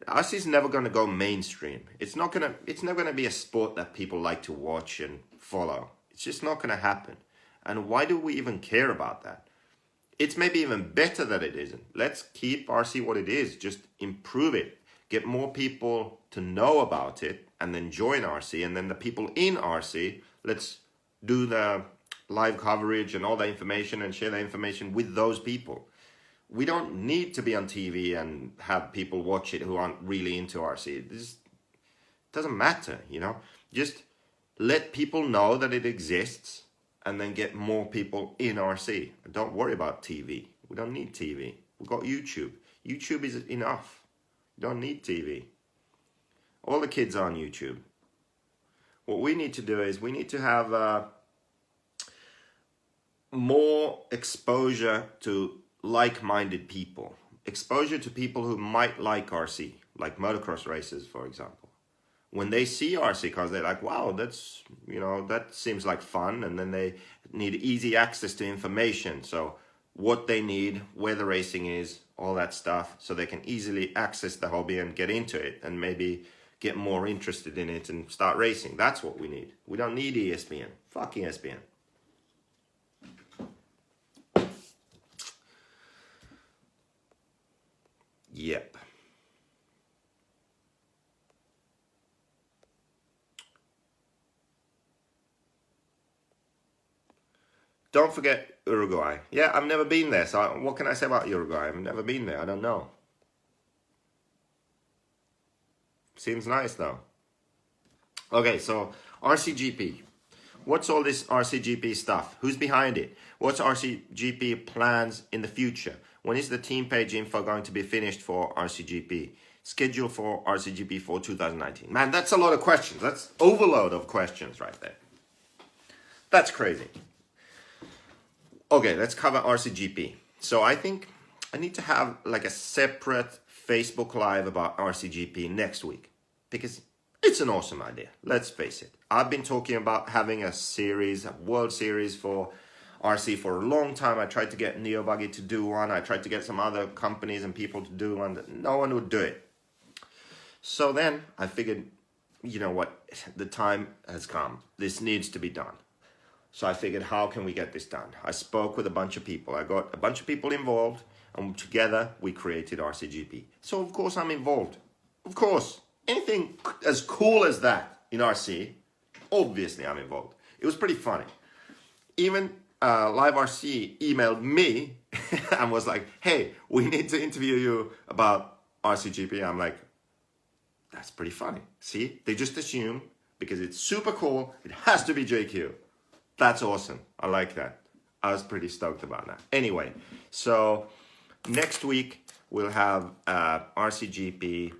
RC is never going to go mainstream. It's never going to be a sport that people like to watch and follow. It's just not going to happen. And why do we even care about that? It's maybe even better that it isn't. Let's keep RC what it is. Just improve it. Get more people to know about it and then join RC. And then the people in RC, let's do the live coverage and all the information and share the information with those people. We don't need to be on TV and have people watch it who aren't really into RC. This doesn't matter, you know. Just let people know that it exists and then get more people in RC. And don't worry about TV. We don't need TV. We've got YouTube. YouTube is enough. You don't need TV. All the kids are on YouTube. What we need to do is we need to have more exposure to like-minded people. Exposure to people who might like RC, like motocross racers, for example. When they see RC cars, they're like, wow, that's, you know, that seems like fun. And then they need easy access to information. So what they need, where the racing is, all that stuff, so they can easily access the hobby and get into it and maybe get more interested in it and start racing. That's what we need. We don't need ESPN. Fuck ESPN. Yep. Don't forget Uruguay. Yeah, I've never been there. So what can I say about Uruguay? I've never been there. I don't know. Seems nice though. Okay, so RCGP. What's all this RCGP stuff? Who's behind it? What's RCGP plans in the future? When is the team page info going to be finished for RCGP? Schedule for RCGP for 2019. Man, that's a lot of questions. That's overload of questions right there. That's crazy. Okay, let's cover RCGP. So I think I need to have like a separate Facebook Live about RCGP next week because it's an awesome idea. Let's face it. I've been talking about having a series, a World Series for RC for a long time. I tried to get Neo Buggy to do one. I tried to get some other companies and people to do one. No one would do it. So then I figured, you know what? The time has come. This needs to be done. So I figured, how can we get this done? I spoke with a bunch of people. I got a bunch of people involved, and together we created RCGP. So of course I'm involved. Of course, anything as cool as that in RC, obviously I'm involved. It was pretty funny. Even Live RC emailed me and was like, hey, we need to interview you about RCGP. I'm like, that's pretty funny. See, they just assume because it's super cool, it has to be JQ. That's awesome. I like that. I was pretty stoked about that. Anyway, so next week we'll have RCGP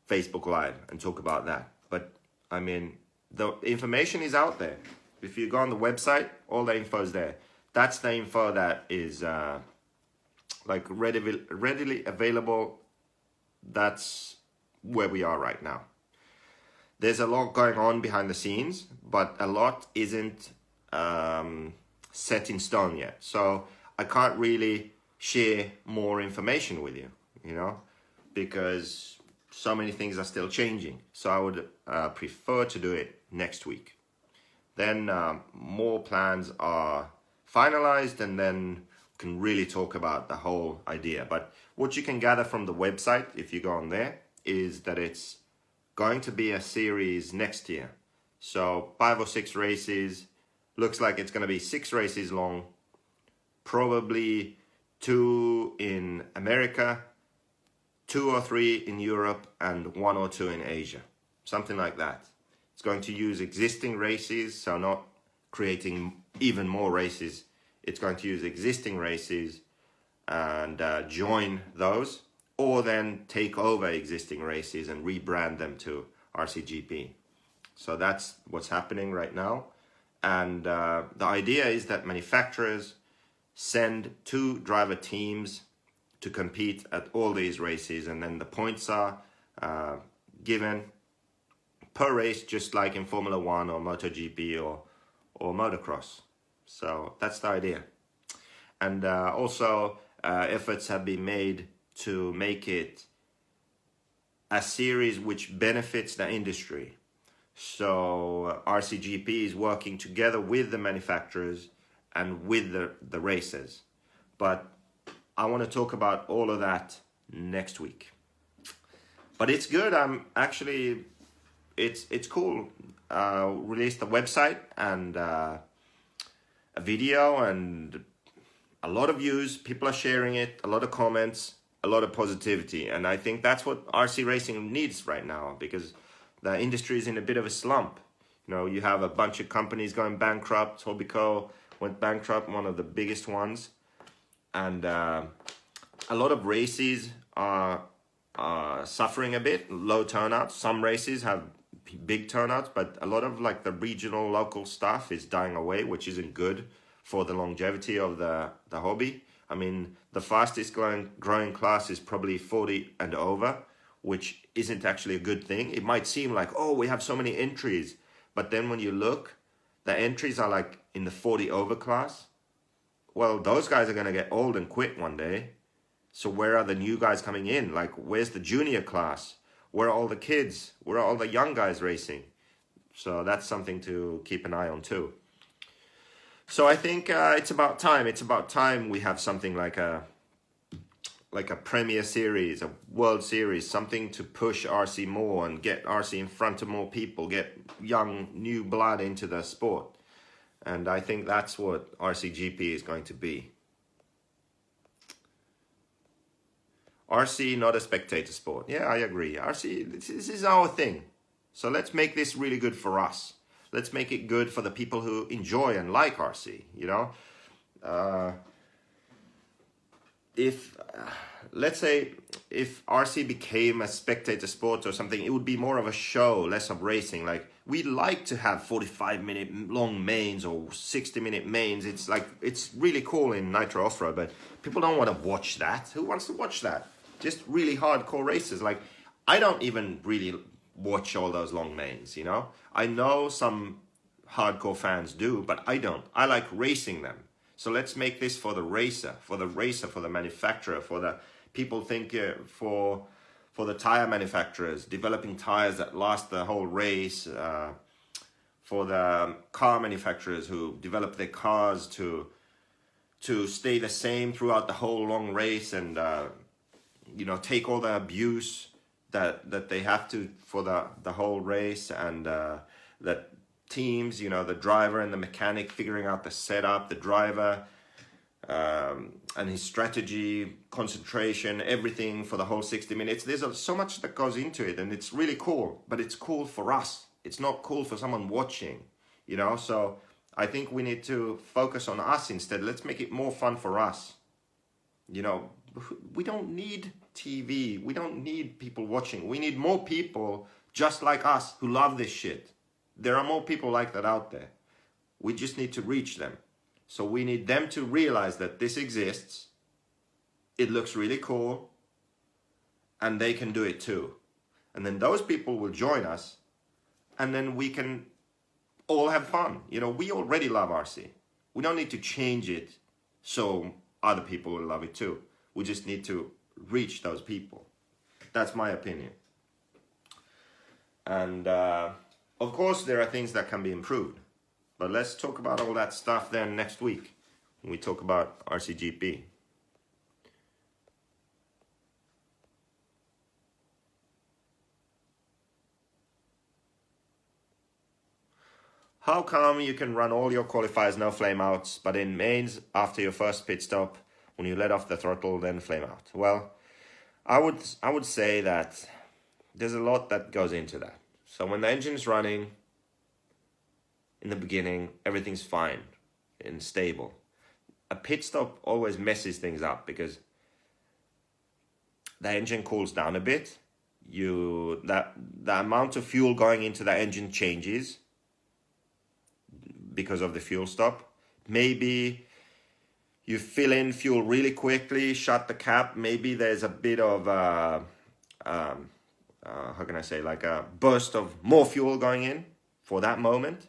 Facebook Live and talk about that. But I mean, the information is out there. If you go on the website, all the info is there. That's the info that is like readily available. That's where we are right now. There's a lot going on behind the scenes, but a lot isn't set in stone yet. So I can't really share more information with you, you know, because so many things are still changing. So I would prefer to do it next week. Then more plans are finalized and then can really talk about the whole idea. But what you can gather from the website, if you go on there, is that it's going to be a series next year. So 5 or 6 races. Looks like it's going to be 6 races long, probably 2 in America, 2 or 3 in Europe, and 1 or 2 in Asia. Something like that. It's going to use existing races, so not creating even more races. It's going to use existing races and join those, or then take over existing races and rebrand them to RCGP. So that's what's happening right now. And the idea is that manufacturers send 2 driver teams to compete at all these races, and then the points are given per race, just like in Formula 1 or MotoGP or motocross. So that's the idea. And also efforts have been made to make it a series which benefits the industry. So RCGP is working together with the manufacturers and with the racers. But I want to talk about all of that next week. But it's good. I'm actually, it's cool. Released a website and a video and a lot of views. People are sharing it, a lot of comments, a lot of positivity. And I think that's what RC racing needs right now, because the industry is in a bit of a slump. You know, you have a bunch of companies going bankrupt. Hobbico went bankrupt, one of the biggest ones. And a lot of races are suffering a bit, low turnouts. Some races have big turnouts, but a lot of like the regional, local stuff is dying away, which isn't good for the longevity of the hobby. I mean, the fastest growing class is probably 40 and over, which isn't actually a good thing. It might seem like, oh, we have so many entries. But then when you look, the entries are like in the 40 over class. Well, those guys are going to get old and quit one day. So where are the new guys coming in? Like, where's the junior class? Where are all the kids? Where are all the young guys racing? So that's something to keep an eye on too. So I think it's about time. It's about time we have something like a Premier Series, a World Series, something to push RC more and get RC in front of more people, get young, new blood into the sport. And I think that's what RCGP is going to be. RC, not a spectator sport. Yeah, I agree. RC, this is our thing. So let's make this really good for us. Let's make it good for the people who enjoy and like RC, you know? Let's say if RC became a spectator sport or something, it would be more of a show, less of racing. Like, we like to have 45-minute long mains or 60-minute mains. It's like, it's really cool in Nitro Off-Road, but people don't want to watch that. Who wants to watch that? Just really hardcore races. Like, I don't even really watch all those long mains, you know? I know some hardcore fans do, but I don't. I like racing them. So let's make this for the racer, for the manufacturer, for the people for the tire manufacturers, developing tires that last the whole race, for the car manufacturers who develop their cars to stay the same throughout the whole long race and you know, take all the abuse that they have to for the whole race, and that teams, you know, the driver and the mechanic figuring out the setup, the driver and his strategy, concentration, everything for the whole 60 minutes. There's so much that goes into it, and it's really cool, but it's cool for us. It's not cool for someone watching, you know? So I think we need to focus on us instead. Let's make it more fun for us. You know, we don't need TV. We don't need people watching. We need more people just like us who love this shit. There are more people like that out there. We just need to reach them. So we need them to realize that this exists. It looks really cool. And they can do it too. And then those people will join us. And then we can all have fun. You know, we already love RC. We don't need to change it so other people will love it too. We just need to reach those people. That's my opinion. And of course, there are things that can be improved. But let's talk about all that stuff then next week when we talk about RCGP. How come you can run all your qualifiers, no flame outs, but in mains, after your first pit stop, when you let off the throttle, then flame out? Well, I would say that there's a lot that goes into that. So when the engine's running, in the beginning, everything's fine and stable. A pit stop always messes things up because the engine cools down a bit. The amount of fuel going into the engine changes. because of the fuel stop. Maybe you fill in fuel really quickly, shut the cap. Maybe there's a bit of how can I say, like a burst of more fuel going in for that moment.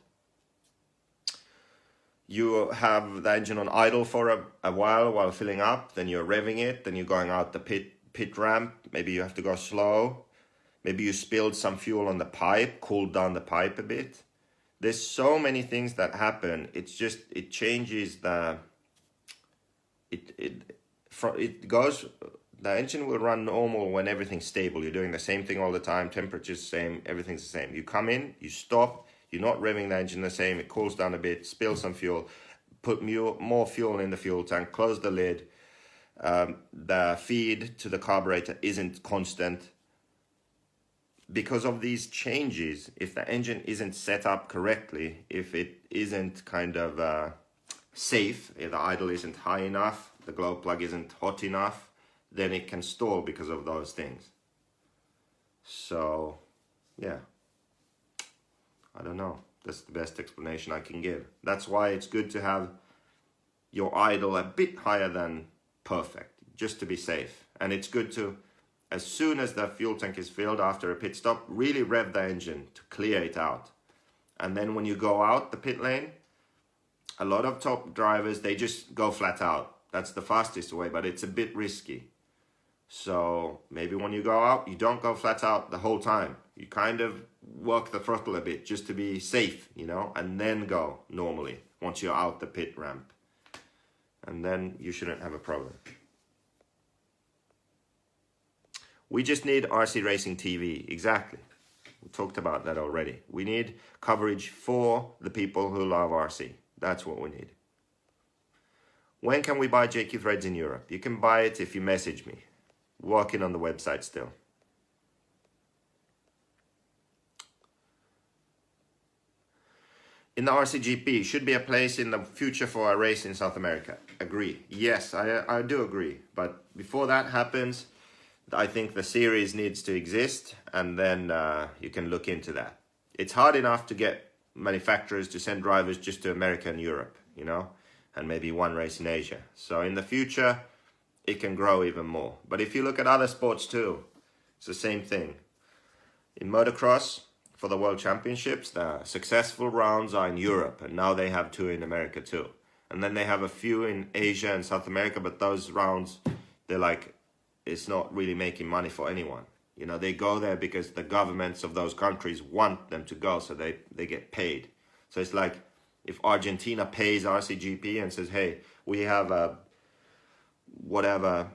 You have the engine on idle for a while filling up, then you're revving it, then you're going out the pit ramp. Maybe you have to go slow. Maybe you spilled some fuel on the pipe, cooled down the pipe a bit. There's so many things that happen. It's just, it changes the, it goes, the engine will run normal when everything's stable. You're doing the same thing all the time, temperature's the same, everything's the same. You come in, you stop, you're not revving the engine the same, it cools down a bit, spill some fuel, put more fuel in the fuel tank, close the lid. The feed to the carburetor isn't constant. Because of these changes, if the engine isn't set up correctly, if it isn't kind of safe, if the idle isn't high enough, the glow plug isn't hot enough, then it can stall because of those things. So, yeah, I don't know. That's the best explanation I can give. That's why it's good to have your idle a bit higher than perfect, just to be safe. And it's good to, as soon as the fuel tank is filled after a pit stop, really rev the engine to clear it out. And then when you go out the pit lane, a lot of top drivers, they just go flat out. That's the fastest way, but it's a bit risky. So maybe when you go out, you don't go flat out the whole time. You kind of work the throttle a bit just to be safe, you know, and then go normally once you're out the pit ramp. And then you shouldn't have a problem. We just need RC Racing TV, exactly. We talked about that already. We need coverage for the people who love RC. That's what we need. When can we buy JQ Threads in Europe? You can buy it if you message me. Working on the website still. In the RCGP, should be a place in the future for a race in South America. Agree. Yes, I do agree. But before that happens, I think the series needs to exist, and then you can look into that. It's hard enough to get manufacturers to send drivers just to America and Europe, you know, and maybe one race in Asia. So in the future, it can grow even more. But if you look at other sports too, it's the same thing. In motocross, for the World Championships, the successful rounds are in Europe, and now they have 2 in America too. And then they have a few in Asia and South America, but those rounds, they're like, it's not really making money for anyone. You know, they go there because the governments of those countries want them to go, so they get paid. So it's like if Argentina pays RCGP and says, hey, we have a whatever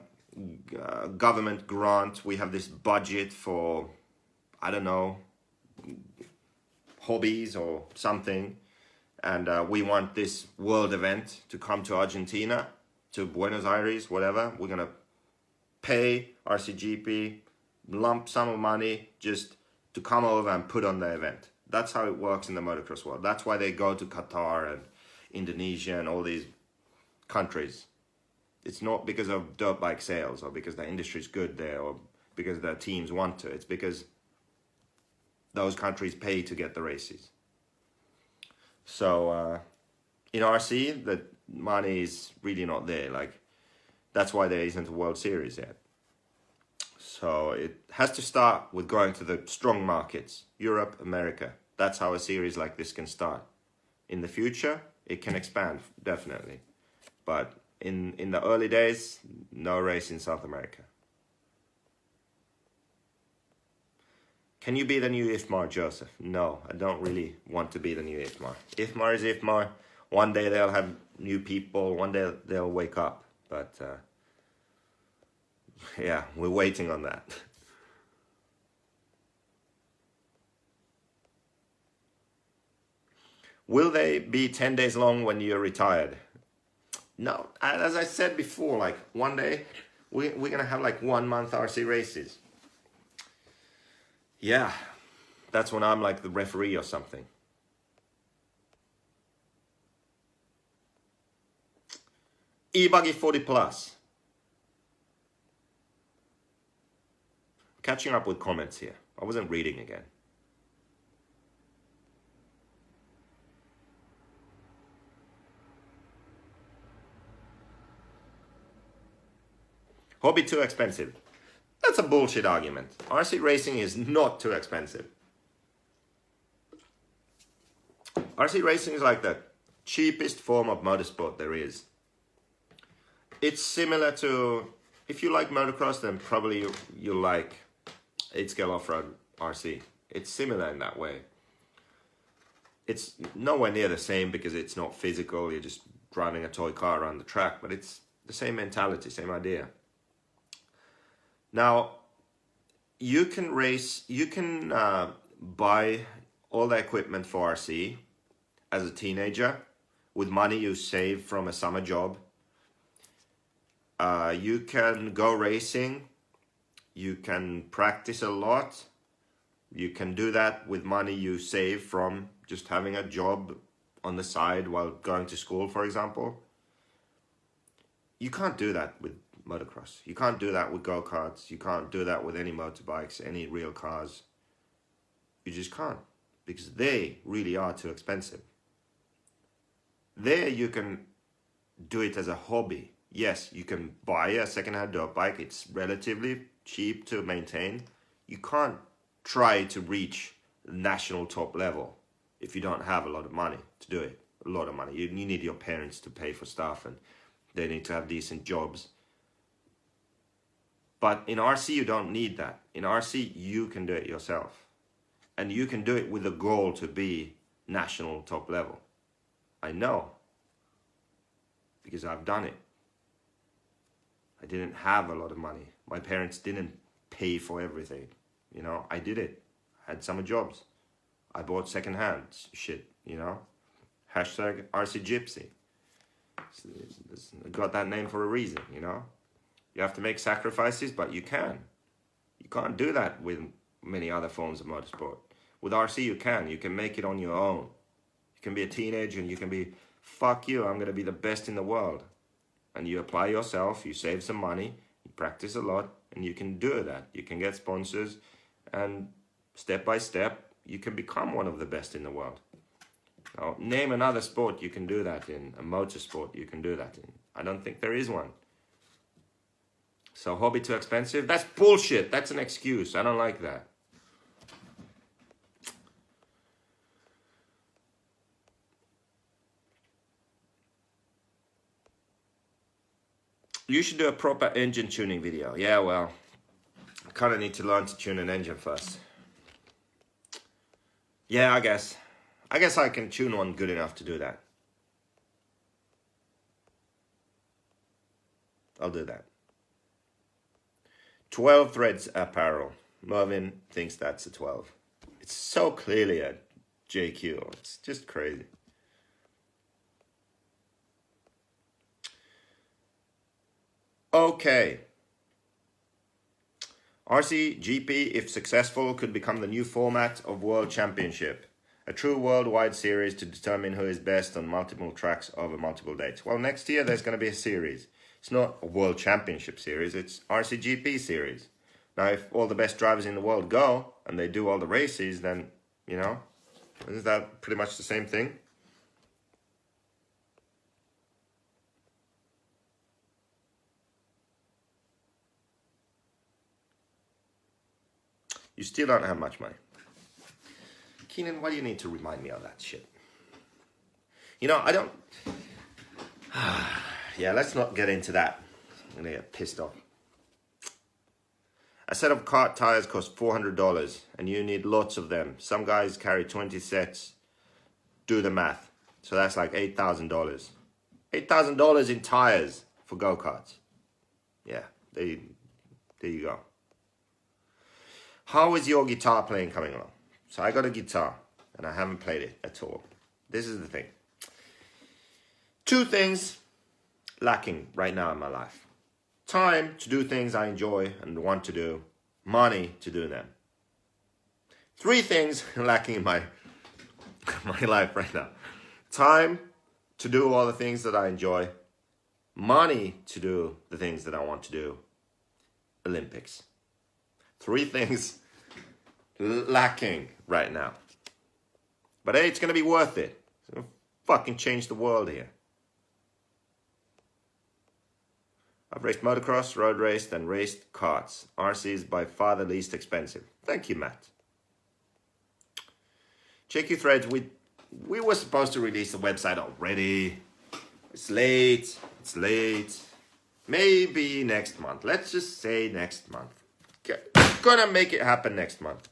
government grant, we have this budget for, I don't know, hobbies or something, and we want this world event to come to Argentina, to Buenos Aires, whatever, we're gonna pay RCGP lump sum of money just to come over and put on the event. That's how it works in the motocross world. That's why they go to Qatar and Indonesia and all these countries. It's not because of dirt bike sales or because the industry is good there or because the teams want to. It's because those countries pay to get the races. So in RC, the money is really not there. Like, that's why there isn't a World Series yet. So it has to start with going to the strong markets, Europe, America. That's how a series like this can start. In the future, it can expand, definitely. But in the early days, no race in South America. Can you be the new IFMAR, Joseph? No, I don't really want to be the new IFMAR. IFMAR is IFMAR. One day they'll have new people, one day they'll wake up. But yeah, we're waiting on that. Will they be 10 days long when you're retired? No, as I said before, like one day we're gonna have like 1 month RC races. Yeah, that's when I'm like the referee or something. E-Buggy 40 Plus. Catching up with comments here. I wasn't reading again. Hobby too expensive. That's a bullshit argument. RC racing is not too expensive. RC racing is like the cheapest form of motorsport there is. It's similar to, if you like motocross, then probably you like 8-scale off-road RC. It's similar in that way. It's nowhere near the same because it's not physical. You're just driving a toy car around the track, but it's the same mentality, same idea. Now, you can race, you can buy all the equipment for RC as a teenager with money you save from a summer job. You can go racing. You can practice a lot. You can do that with money you save from just having a job on the side while going to school, for example. You can't do that with motocross. You can't do that with go-karts. You can't do that with any motorbikes, any real cars. You just can't, because they really are too expensive. There you can do it as a hobby. Yes, you can buy a second-hand dirt bike. It's relatively cheap to maintain. You can't try to reach national top level if you don't have a lot of money to do it. A lot of money. You need your parents to pay for stuff, and they need to have decent jobs. But in RC, you don't need that. In RC, you can do it yourself. And you can do it with a goal to be national top level. I know, because I've done it. I didn't have a lot of money. My parents didn't pay for everything. You know, I did it. I had summer jobs. I bought secondhand shit, you know. Hashtag RC Gypsy. I got that name for a reason, you know. You have to make sacrifices, but you can. You can't do that with many other forms of motorsport. With RC, you can. You can make it on your own. You can be a teenager and you can be, fuck you, I'm going to be the best in the world. And you apply yourself, you save some money, you practice a lot, and you can do that. You can get sponsors, and step by step, you can become one of the best in the world. Now, name another sport you can do that in, a motorsport you can do that in. I don't think there is one. So hobby too expensive? That's bullshit. That's an excuse. I don't like that. You should do a proper engine tuning video. Yeah, well, I kind of need to learn to tune an engine first. Yeah, I guess I can tune one good enough to do that. I'll do that. 12 threads apparel. Mervin thinks that's a 12. It's so clearly a JQ. It's just crazy. Okay. RC GP, if successful, could become the new format of World Championship. A true worldwide series to determine who is best on multiple tracks over multiple dates. Well, next year there's going to be a series. It's not a World Championship series, it's RC GP series. Now, if all the best drivers in the world go and they do all the races, then, you know, isn't that pretty much the same thing? You still don't have much money. Keenan, why do you need to remind me of that shit? You know, I don't... Yeah, let's not get into that. I'm going to get pissed off. A set of kart tires costs $400 and you need lots of them. Some guys carry 20 sets. Do the math. So that's like $8,000. $8,000 in tires for go-karts. Yeah, there you go. How is your guitar playing coming along? So I got a guitar and I haven't played it at all. This is the thing. Two things lacking right now in my life. Time to do things I enjoy and want to do. Money to do them. Three things lacking in my life right now. Time to do all the things that I enjoy. Money to do the things that I want to do. Olympics. Three things lacking right now. But hey, it's going to be worth it. It's going to fucking change the world here. I've raced motocross, road raced, and raced karts. RC is by far the least expensive. Thank you, Matt. JQ Threads, we were supposed to release the website already. It's late. It's late. Maybe next month. Let's just say next month. Gonna make it happen next month.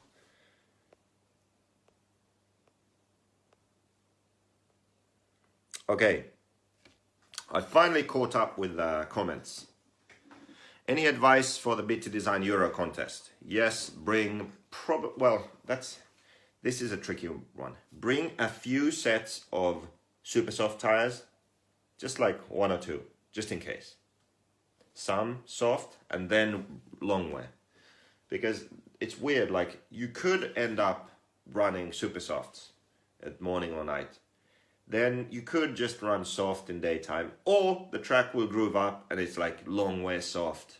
Okay. I finally caught up with comments. Any advice for the Bit to Design Euro contest? Yes, bring this is a tricky one. Bring a few sets of super soft tires, just like 1 or 2, just in case. Some soft and then long wear. Because it's weird, like you could end up running super softs at morning or night. Then you could just run soft in daytime, or the track will groove up and it's like long wear soft,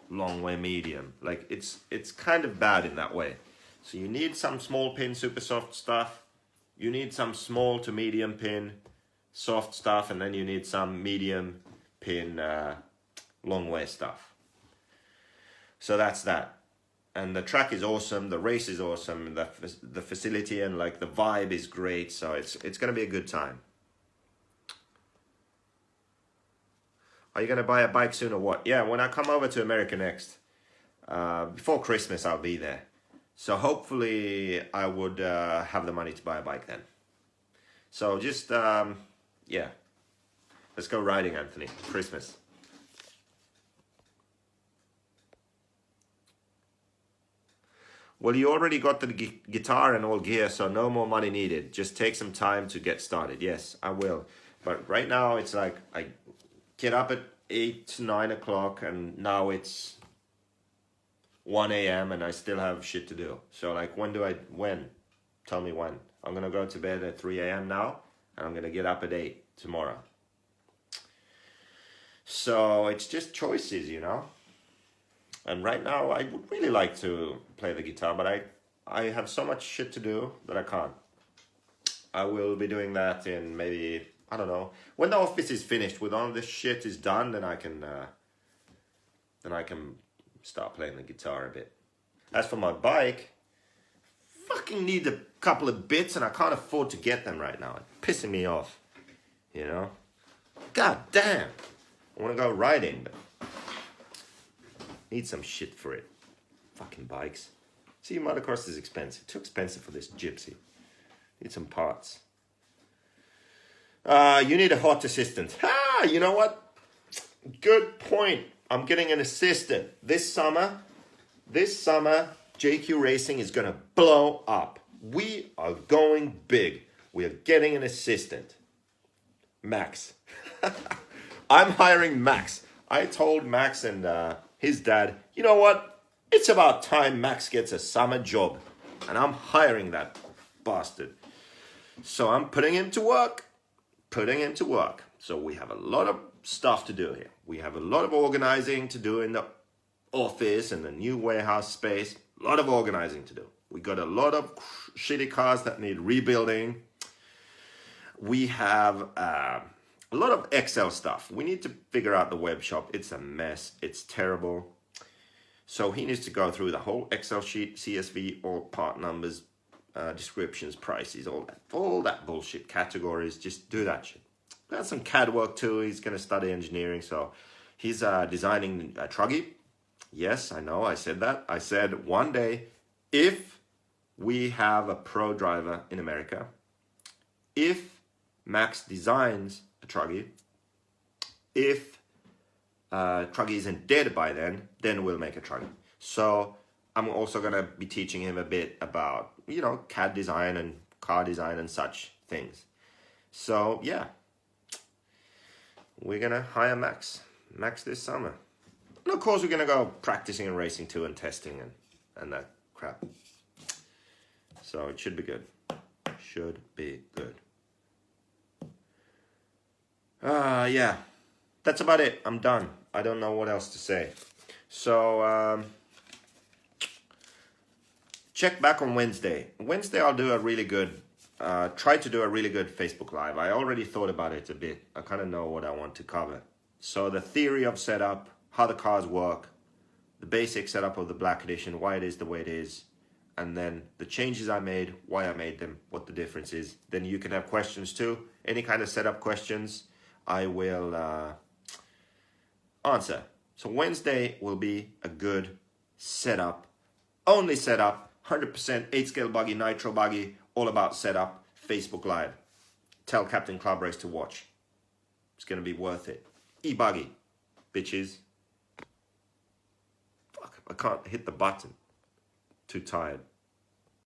long wear medium. Like it's kind of bad in that way. So you need some small pin super soft stuff. You need some small to medium pin soft stuff, and then you need some medium pin long wear stuff. So that's that. And the track is awesome, the race is awesome, the facility and like the vibe is great, so it's gonna be a good time. Are you gonna buy a bike soon or what? Yeah, when I come over to America next, before Christmas I'll be there. So hopefully I would have the money to buy a bike then. So just, yeah, let's go riding, Anthony, Christmas. Well, you already got the guitar and all gear, so no more money needed. Just take some time to get started. Yes, I will. But right now, it's like I get up at 8 to 9 o'clock, and now it's 1 a.m. and I still have shit to do. So like, when? Tell me when. I'm going to go to bed at 3 a.m. now, and I'm going to get up at 8 tomorrow. So it's just choices, you know? And right now, I would really like to play the guitar, but I have so much shit to do that I can't. I will be doing that in maybe, I don't know, when the office is finished, with all this shit is done, then I can start playing the guitar a bit. As for my bike, fucking need a couple of bits, and I can't afford to get them right now. It's pissing me off, you know? God damn! I want to go riding, but need some shit for it. Fucking bikes. See, motocross is expensive. Too expensive for this gypsy. Need some parts. You need a hot assistant. Ah, you know what? Good point. I'm getting an assistant. This summer, JQ Racing is gonna blow up. We are going big. We are getting an assistant. Max. I'm hiring Max. I told Max and his dad, you know what? It's about time Max gets a summer job. And I'm hiring that bastard. So I'm putting him to work. So we have a lot of stuff to do here. We have a lot of organizing to do in the office and the new warehouse space. A lot of organizing to do. We got a lot of shitty cars that need rebuilding. We have a lot of Excel stuff. We need to figure out the web shop. It's a mess. It's terrible. So he needs to go through the whole Excel sheet, CSV, all part numbers, descriptions, prices, all that bullshit, categories. Just do that shit. Got some CAD work too. He's going to study engineering. So he's designing a truggy. Yes, I know. I said that. I said one day, if we have a pro driver in America, if Max designs a truggy, if truggy isn't dead by then we'll make a truggy. So I'm also going to be teaching him a bit about, you know, CAD design and car design and such things. So yeah, we're going to hire Max this summer. And of course we're going to go practicing and racing too, and testing and that crap. So it should be good. Should be good. Yeah, that's about it. I'm done. I don't know what else to say. So check back on Wednesday. Wednesday I'll do a really good, try to do a really good Facebook Live. I already thought about it a bit. I kind of know what I want to cover. So the theory of setup, how the cars work, the basic setup of the Black Edition, why it is the way it is, and then the changes I made, why I made them, what the difference is. Then you can have questions too. Any kind of setup questions, I will answer. So Wednesday will be a good setup, only setup, 100% 8 scale buggy, nitro buggy, all about setup, Facebook Live. Tell Captain Club Race to watch. It's gonna be worth it. E-buggy, bitches. Fuck, I can't hit the button. Too tired.